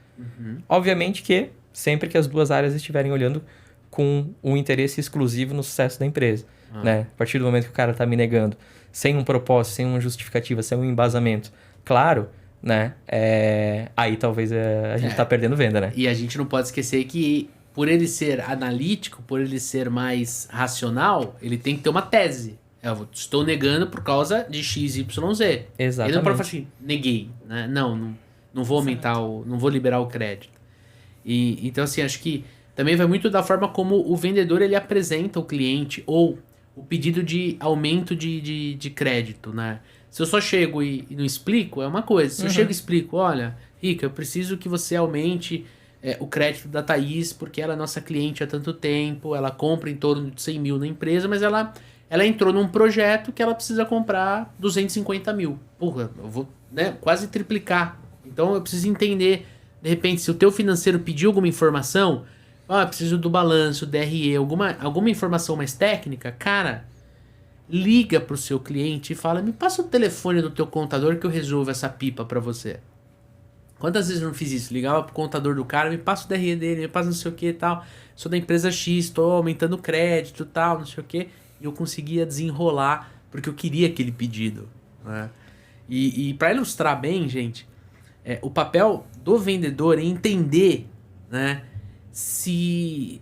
Obviamente que sempre que as duas áreas estiverem olhando com um interesse exclusivo no sucesso da empresa, né? A partir do momento que o cara está me negando, sem um propósito, sem uma justificativa, sem um embasamento claro, né? Aí talvez a gente está perdendo venda, né? E a gente não pode esquecer que por ele ser analítico, por ele ser mais racional, ele tem que ter uma tese. Eu estou negando por causa de X, Y, Z. Exatamente. Ele não pode falar assim, neguei, né? Não vou aumentar não vou liberar o crédito. Então, assim, acho que também vai muito da forma como o vendedor ele apresenta o cliente ou o pedido de aumento de crédito, né? Se eu só chego e não explico, é uma coisa. Se eu chego e explico, olha, Rica, eu preciso que você aumente o crédito da Thaís, porque ela é nossa cliente há tanto tempo, ela compra em torno de 100 mil na empresa, mas ela entrou num projeto que ela precisa comprar 250 mil. Porra, eu vou quase triplicar. Então eu preciso entender, de repente, se o teu financeiro pediu alguma informação, eu preciso do balanço, DRE, alguma informação mais técnica, cara, liga pro seu cliente e fala, me passa o telefone do teu contador que eu resolvo essa pipa pra você. Quantas vezes eu não fiz isso? Ligava pro contador do cara, me passa o DRE dele, me passa não sei o que e tal, sou da empresa X, tô aumentando o crédito e tal, não sei o que, e eu conseguia desenrolar, porque eu queria aquele pedido, né? E para ilustrar bem, gente, o papel do vendedor é entender, né, se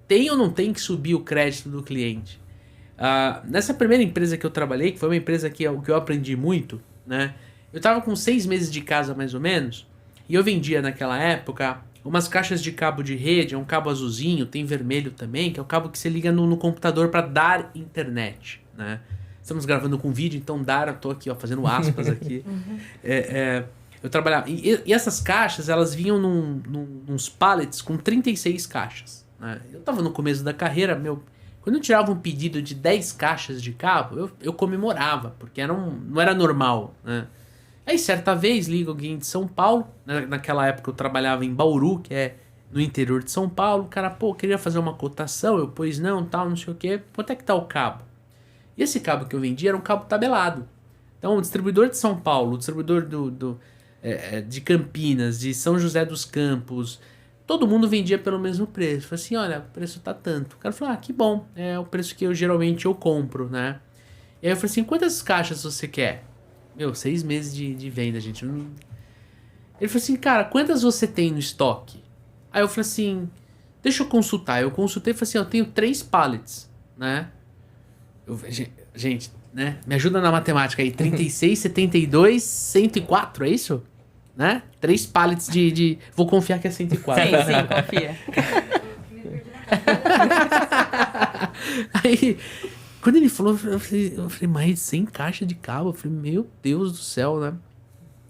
tem ou não tem que subir o crédito do cliente. Nessa primeira empresa que eu trabalhei, que foi uma empresa que eu aprendi muito, né, eu tava com 6 meses de casa mais ou menos, e eu vendia naquela época umas caixas de cabo de rede, é um cabo azulzinho, tem vermelho também, que é o cabo que você liga no computador para dar internet, né? Estamos gravando com vídeo, então eu tô aqui, ó, fazendo aspas aqui. Eu trabalhava... E essas caixas, elas vinham nos pallets com 36 caixas, né? Eu tava no começo da carreira, quando eu tirava um pedido de 10 caixas de cabo, eu comemorava, porque não era normal, né? Aí, certa vez, liga alguém de São Paulo. Naquela época eu trabalhava em Bauru, que é no interior de São Paulo. O cara, queria fazer uma cotação. Eu, pois não, tal, não sei o quê. Quanto é que tá o cabo? E esse cabo que eu vendia era um cabo tabelado. Então, o distribuidor de São Paulo, o distribuidor de Campinas, de São José dos Campos, todo mundo vendia pelo mesmo preço. Falei assim, olha, o preço tá tanto. O cara falou, que bom. É o preço que geralmente eu compro, né? E aí eu falei assim, quantas caixas você quer? 6 meses de venda, gente. Ele falou assim, cara, quantas você tem no estoque? Aí eu falei assim, deixa eu consultar. Eu consultei e falei assim, eu tenho 3 pallets, né? Gente, né? Me ajuda na matemática aí. 36, 72, 104, é isso? Né? 3 pallets de... Vou confiar que é 104. Sim, confia. Aí... Quando ele falou, eu falei, mais 100 caixas de cabo. Eu falei, meu Deus do céu, né?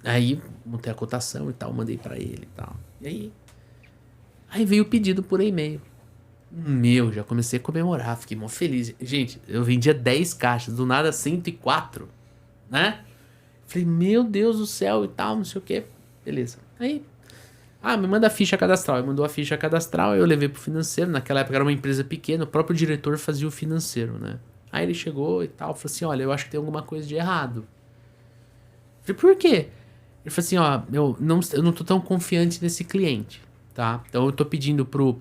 Aí, montei a cotação e tal, mandei pra ele e tal. E aí veio o pedido por e-mail. Já comecei a comemorar, fiquei mó feliz. Gente, eu vendia 10 caixas, do nada 104, né? Falei, meu Deus do céu e tal, não sei o que. Beleza. Aí, me manda a ficha cadastral. Ele mandou a ficha cadastral, eu levei pro financeiro. Naquela época era uma empresa pequena, o próprio diretor fazia o financeiro, né? Aí ele chegou e tal, falou assim, olha, eu acho que tem alguma coisa de errado. Eu falei, por quê? Ele falou assim, eu não tô tão confiante nesse cliente, tá? Então eu tô pedindo pro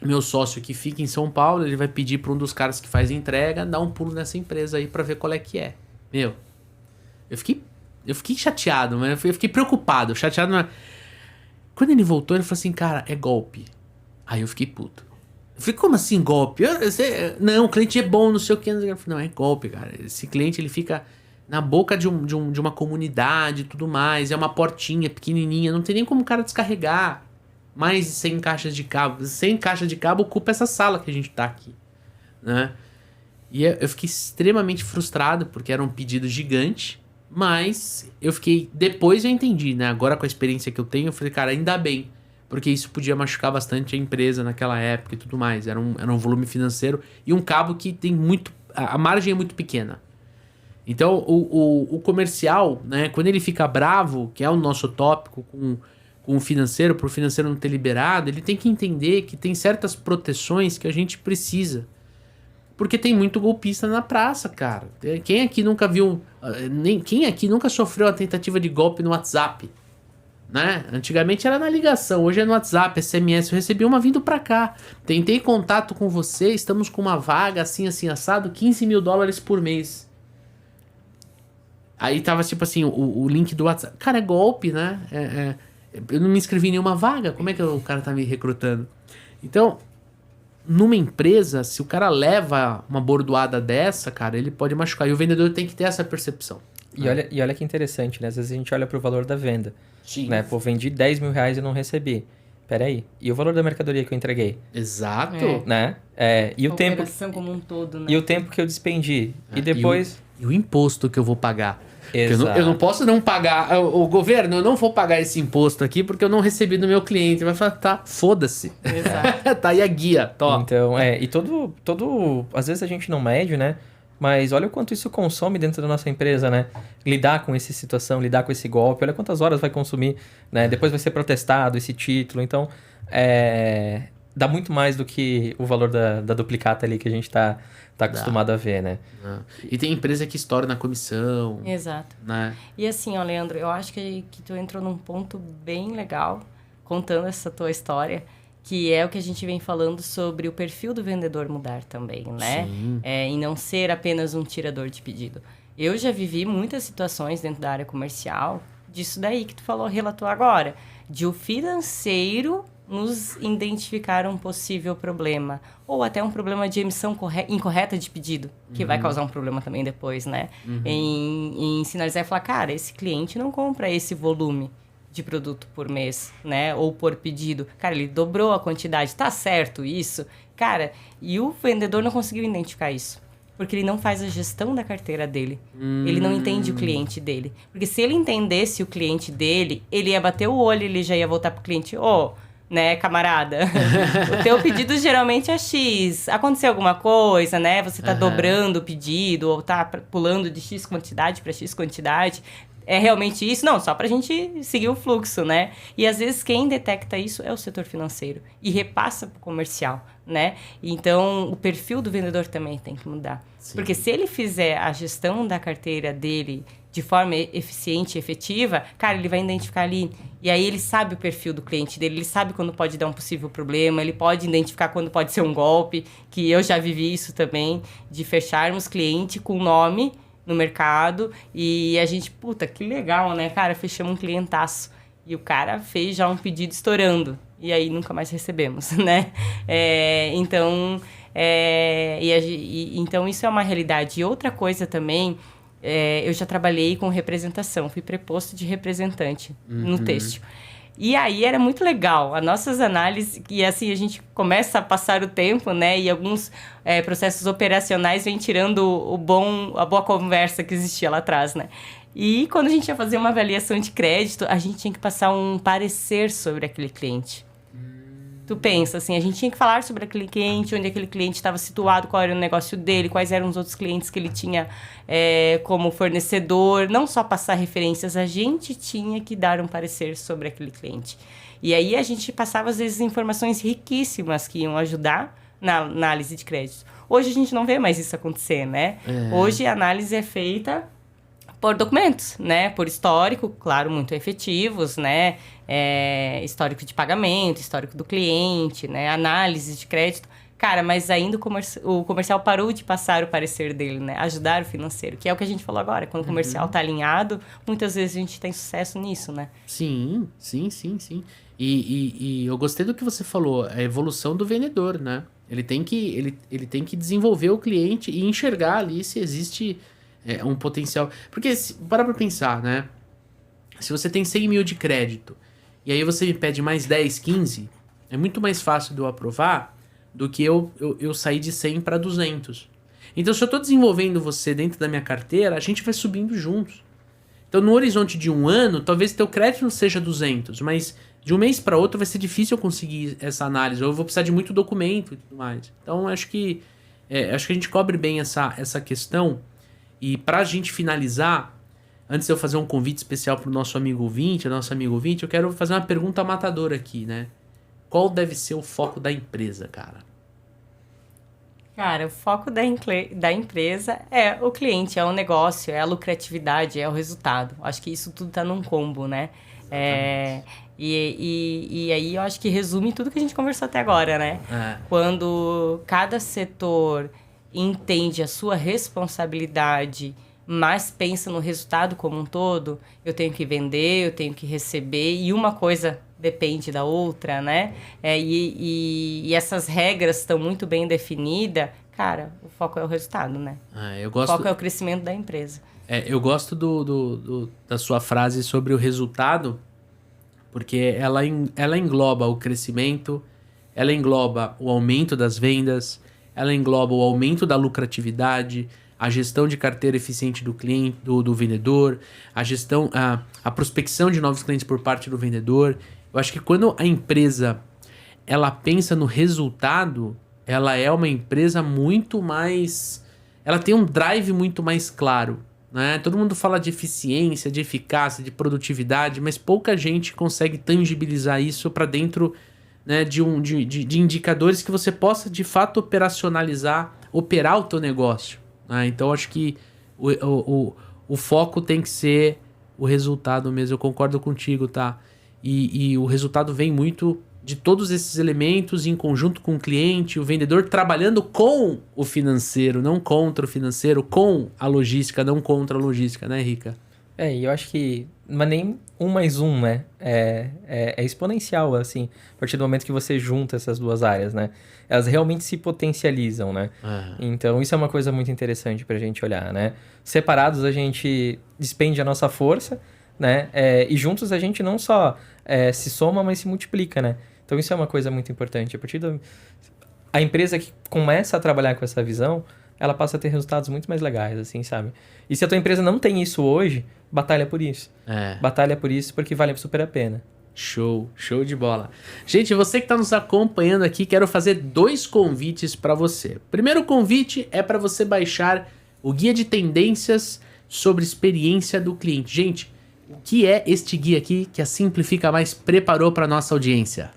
meu sócio que fica em São Paulo, ele vai pedir pra um dos caras que faz entrega, dar um pulo nessa empresa aí pra ver qual é que é. Eu fiquei chateado, mas eu fiquei preocupado, chateado. Mas... Quando ele voltou, ele falou assim, cara, é golpe. Aí eu fiquei puto. Eu falei, como assim golpe? Não, o cliente é bom, não sei o que. Eu falei, não, é golpe, cara. Esse cliente, ele fica na boca de uma comunidade e tudo mais. É uma portinha pequenininha, não tem nem como o cara descarregar mais de 100 caixas de cabo. 100 caixas de cabo ocupa essa sala que a gente tá aqui, né? E eu fiquei extremamente frustrado, porque era um pedido gigante. Mas depois eu entendi, né? Agora com a experiência que eu tenho, eu falei, cara, ainda bem. Porque isso podia machucar bastante a empresa naquela época e tudo mais. Era um volume financeiro e um cabo que tem muito... A margem é muito pequena. Então, o comercial, né? Quando ele fica bravo, que é o nosso tópico com o financeiro, para o financeiro não ter liberado, ele tem que entender que tem certas proteções que a gente precisa. Porque tem muito golpista na praça, cara. Quem aqui nunca viu... Quem aqui nunca sofreu a tentativa de golpe no WhatsApp? Né? Antigamente era na ligação, hoje é no WhatsApp, SMS. Eu recebi uma vindo pra cá. Tentei contato com você, estamos com uma vaga assim, assim, assado, $15 mil por mês. Aí tava tipo assim, o link do WhatsApp. Cara, é golpe, né? Eu não me inscrevi em nenhuma vaga. Como é que o cara tá me recrutando? Então, numa empresa, se o cara leva uma bordoada dessa, cara, ele pode machucar. E o vendedor tem que ter essa percepção. E olha que interessante, né? Às vezes a gente olha pro valor da venda. Sim. Né? Pô, vendi R$10 mil e não recebi. Peraí, e o valor da mercadoria que eu entreguei? Exato. Né? E o tempo... como um todo, né? E o tempo que eu despendi. E depois... E o imposto que eu vou pagar. Exato. Eu não posso não pagar. O governo, eu não vou pagar esse imposto aqui porque eu não recebi do meu cliente. Vai falar, tá, foda-se. Exato. Tá aí a guia, tó. Então, e todo... Às vezes a gente não mede, né? Mas olha o quanto isso consome dentro da nossa empresa, né? Lidar com essa situação, lidar com esse golpe. Olha quantas horas vai consumir, né? Depois vai ser protestado esse título. Então, dá muito mais do que o valor da duplicata ali que a gente tá acostumado a ver, né? E tem empresa que estoura na comissão. Exato. Né? E assim, ó, Leandro, eu acho que tu entrou num ponto bem legal, contando essa tua história, que é o que a gente vem falando sobre o perfil do vendedor mudar também, né? Sim. E não ser apenas um tirador de pedido. Eu já vivi muitas situações dentro da área comercial disso daí que tu relatou agora, de o financeiro nos identificar um possível problema, ou até um problema de emissão incorreta de pedido, que vai causar um problema também depois, né? Em sinalizar e falar, cara, esse cliente não compra esse volume de produto por mês, né? Ou por pedido. Cara, ele dobrou a quantidade, tá certo isso? Cara, e o vendedor não conseguiu identificar isso. Porque ele não faz a gestão da carteira dele. Ele não entende o cliente dele. Porque se ele entendesse o cliente dele, ele ia bater o olho, ele já ia voltar pro cliente, né, camarada, o teu pedido geralmente é X. Aconteceu alguma coisa, né? Você tá dobrando o pedido ou tá pulando de X quantidade para X quantidade. É realmente isso? Não, só pra gente seguir o fluxo, né? E às vezes quem detecta isso é o setor financeiro e repassa pro comercial, né? Então, o perfil do vendedor também tem que mudar. Sim. Porque se ele fizer a gestão da carteira dele de forma eficiente e efetiva, cara, ele vai identificar ali. E aí ele sabe o perfil do cliente dele, ele sabe quando pode dar um possível problema, ele pode identificar quando pode ser um golpe, que eu já vivi isso também, de fecharmos cliente com nome no mercado, e a gente, puta, que legal, né, cara, fechamos um clientaço, e o cara fez já um pedido estourando, e aí nunca mais recebemos, né, então isso é uma realidade. E outra coisa também, eu já trabalhei com representação, fui preposto de representante no têxtil. E aí era muito legal, as nossas análises, e assim, a gente começa a passar o tempo, né, e alguns processos operacionais vêm tirando a boa conversa que existia lá atrás, né. E quando a gente ia fazer uma avaliação de crédito, a gente tinha que passar um parecer sobre aquele cliente. Tu pensa, assim, a gente tinha que falar sobre aquele cliente, onde aquele cliente estava situado, qual era o negócio dele, quais eram os outros clientes que ele tinha como fornecedor. Não só passar referências, a gente tinha que dar um parecer sobre aquele cliente. E aí a gente passava, às vezes, informações riquíssimas que iam ajudar na análise de crédito. Hoje a gente não vê mais isso acontecer, né? Hoje a análise é feita por documentos, né? Por histórico, claro, muito efetivos, né? Histórico de pagamento, histórico do cliente, né? Análise de crédito. Cara, mas ainda o comercial parou de passar o parecer dele, né? Ajudar o financeiro, que é o que a gente falou agora. Quando o comercial tá alinhado, muitas vezes a gente tem sucesso nisso, né? Sim. E eu gostei do que você falou, a evolução do vendedor, né? Ele tem que desenvolver o cliente e enxergar ali se existe um potencial. Porque, para pra pensar, né? Se você tem 100 mil de crédito e aí você me pede mais 10, 15, é muito mais fácil de eu aprovar do que eu sair de 100 para 200. Então, se eu estou desenvolvendo você dentro da minha carteira, a gente vai subindo juntos. Então, no horizonte de um ano, talvez teu crédito não seja 200, mas de um mês para outro vai ser difícil eu conseguir essa análise, ou eu vou precisar de muito documento e tudo mais. Então, acho que a gente cobre bem essa questão. E para a gente finalizar, antes de eu fazer um convite especial para o nosso amigo ouvinte, eu quero fazer uma pergunta matadora aqui, né? Qual deve ser o foco da empresa, cara? Cara, o foco da empresa é o cliente, é o negócio, é a lucratividade, é o resultado. Acho que isso tudo tá num combo, né? E aí eu acho que resume tudo que a gente conversou até agora, né? Quando cada setor entende a sua responsabilidade, mas pensa no resultado como um todo, eu tenho que vender, eu tenho que receber, e uma coisa depende da outra, né? E essas regras estão muito bem definidas, cara, o foco é o resultado, né? O foco é o crescimento da empresa. Eu gosto da sua frase sobre o resultado, porque ela engloba o crescimento, ela engloba o aumento das vendas, ela engloba o aumento da lucratividade, a gestão de carteira eficiente do cliente, do vendedor, a prospecção de novos clientes por parte do vendedor. Eu acho que quando a empresa ela pensa no resultado, ela é uma empresa muito mais... Ela tem um drive muito mais claro, né? Todo mundo fala de eficiência, de eficácia, de produtividade, mas pouca gente consegue tangibilizar isso para dentro, né, de indicadores que você possa de fato operar o teu negócio, né? Então acho que o foco tem que ser o resultado mesmo. Eu concordo contigo, tá? E o resultado vem muito de todos esses elementos em conjunto com o cliente, o vendedor trabalhando com o financeiro, não contra o financeiro, com a logística, não contra a logística, né, Rica? E eu acho que não é nem 1 mais 1, né? É exponencial, assim, a partir do momento que você junta essas duas áreas, né? Elas realmente se potencializam, né? Então, isso é uma coisa muito interessante pra gente olhar, né? Separados, a gente despende a nossa força, né? E juntos a gente não só se soma, mas se multiplica, né? Então, isso é uma coisa muito importante. A empresa que começa a trabalhar com essa visão, ela passa a ter resultados muito mais legais, assim, sabe? E se a tua empresa não tem isso hoje, batalha por isso. Batalha por isso porque vale super a pena. Show de bola. Gente, você que está nos acompanhando aqui, quero fazer 2 convites para você. O primeiro convite é para você baixar o guia de tendências sobre experiência do cliente. Gente, o que é este guia aqui que a Simplifica Mais preparou para nossa audiência?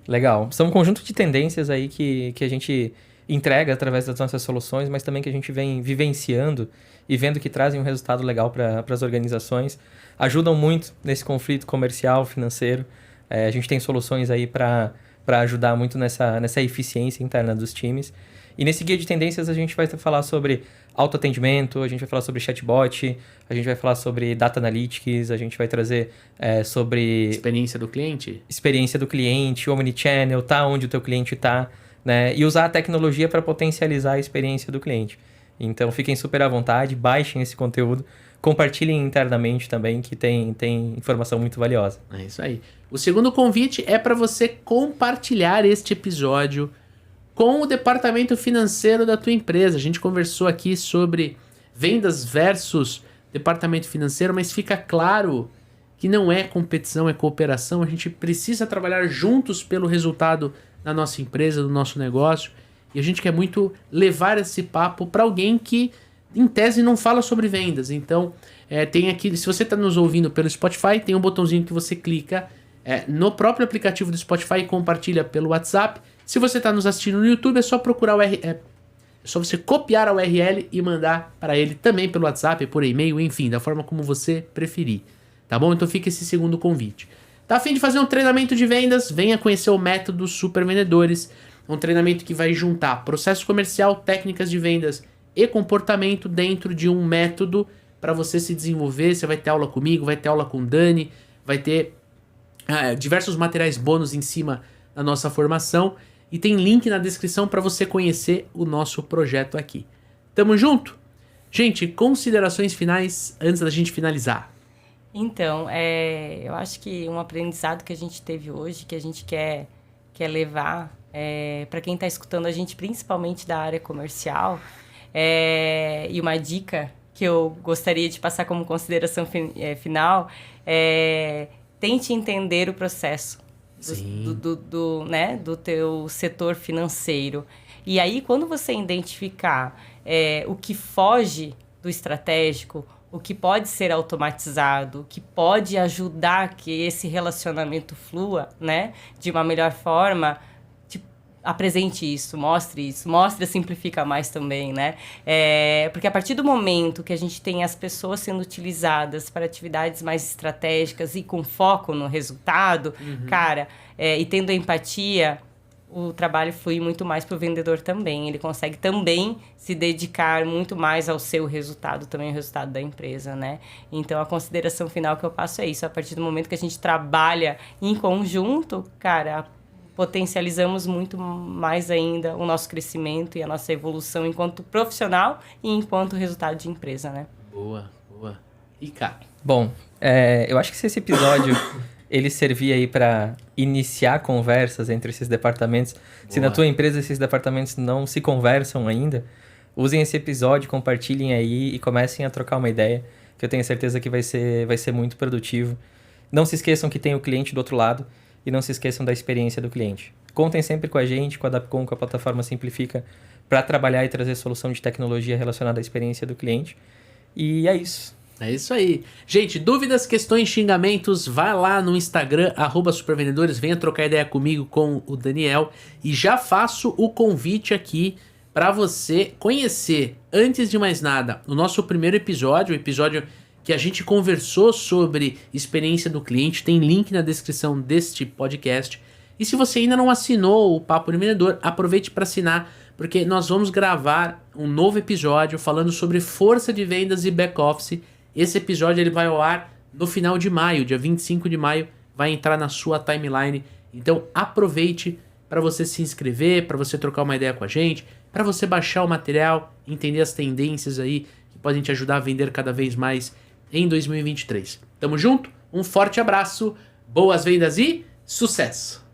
Legal. São um conjunto de tendências aí que a gente entrega através das nossas soluções, mas também que a gente vem vivenciando e vendo que trazem um resultado legal para as organizações. Ajudam muito nesse conflito comercial, financeiro. A gente tem soluções aí para ajudar muito nessa eficiência interna dos times. E nesse guia de tendências a gente vai falar sobre autoatendimento, a gente vai falar sobre chatbot, a gente vai falar sobre data analytics, a gente vai trazer sobre... Experiência do cliente? Experiência do cliente, omnichannel, tá onde o teu cliente tá, né? E usar a tecnologia para potencializar a experiência do cliente. Então fiquem super à vontade, baixem esse conteúdo, compartilhem internamente também, que tem informação muito valiosa. É isso aí. O segundo convite é para você compartilhar este episódio com o departamento financeiro da tua empresa. A gente conversou aqui sobre vendas versus departamento financeiro, mas fica claro que não é competição, é cooperação. A gente precisa trabalhar juntos pelo resultado da nossa empresa, do nosso negócio. E a gente quer muito levar esse papo para alguém que, em tese, não fala sobre vendas. Então, tem aqui, se você está nos ouvindo pelo Spotify, tem um botãozinho que você clica no próprio aplicativo do Spotify e compartilha pelo WhatsApp. Se você está nos assistindo no YouTube, é só procurar é só você copiar a URL e mandar para ele também pelo WhatsApp, por e-mail, enfim, da forma como você preferir. Tá bom? Então fica esse segundo convite. Tá a fim de fazer um treinamento de vendas? Venha conhecer o método Super Vendedores. É um treinamento que vai juntar processo comercial, técnicas de vendas e comportamento dentro de um método para você se desenvolver. Você vai ter aula comigo, vai ter aula com o Dani, vai ter diversos materiais bônus em cima da nossa formação. E tem link na descrição para você conhecer o nosso projeto aqui. Tamo junto? Gente, considerações finais antes da gente finalizar. Então, eu acho que um aprendizado que a gente teve hoje, que a gente quer levar para quem está escutando a gente, principalmente da área comercial, e uma dica que eu gostaria de passar como consideração final, tente entender o processo do teu setor financeiro. E aí, quando você identificar o que foge do estratégico, o que pode ser automatizado, o que pode ajudar que esse relacionamento flua, né, de uma melhor forma, apresente isso, mostre a Simplifica Mais também, né? Porque a partir do momento que a gente tem as pessoas sendo utilizadas para atividades mais estratégicas e com foco no resultado, cara, e tendo empatia, o trabalho flui muito mais para o vendedor também. Ele consegue também se dedicar muito mais ao seu resultado, também o resultado da empresa, né? Então, a consideração final que eu passo é isso. A partir do momento que a gente trabalha em conjunto, cara, potencializamos muito mais ainda o nosso crescimento e a nossa evolução enquanto profissional e enquanto resultado de empresa, né? Boa. E cá? Bom, eu acho que se esse episódio ele servir aí para iniciar conversas entre esses departamentos, se na tua empresa esses departamentos não se conversam ainda, usem esse episódio, compartilhem aí e comecem a trocar uma ideia, que eu tenho certeza que vai ser muito produtivo. Não se esqueçam que tem o cliente do outro lado, e não se esqueçam da experiência do cliente. Contem sempre com a gente, com a Dapcom, com a plataforma Simplifica, para trabalhar e trazer solução de tecnologia relacionada à experiência do cliente. E é isso. É isso aí. Gente, dúvidas, questões, xingamentos, vai lá no Instagram, @supervendedores, venha trocar ideia comigo, com o Daniel. E já faço o convite aqui para você conhecer, antes de mais nada, o nosso primeiro episódio, o episódio que a gente conversou sobre experiência do cliente, tem link na descrição deste podcast. E se você ainda não assinou o Papo de Vendedor, aproveite para assinar, porque nós vamos gravar um novo episódio falando sobre força de vendas e back-office Esse episódio ele vai ao ar no final de maio, dia 25 de maio, vai entrar na sua timeline. Então aproveite para você se inscrever, para você trocar uma ideia com a gente, para você baixar o material, entender as tendências aí que podem te ajudar a vender cada vez mais em 2023. Tamo junto? Um forte abraço, boas vendas e sucesso!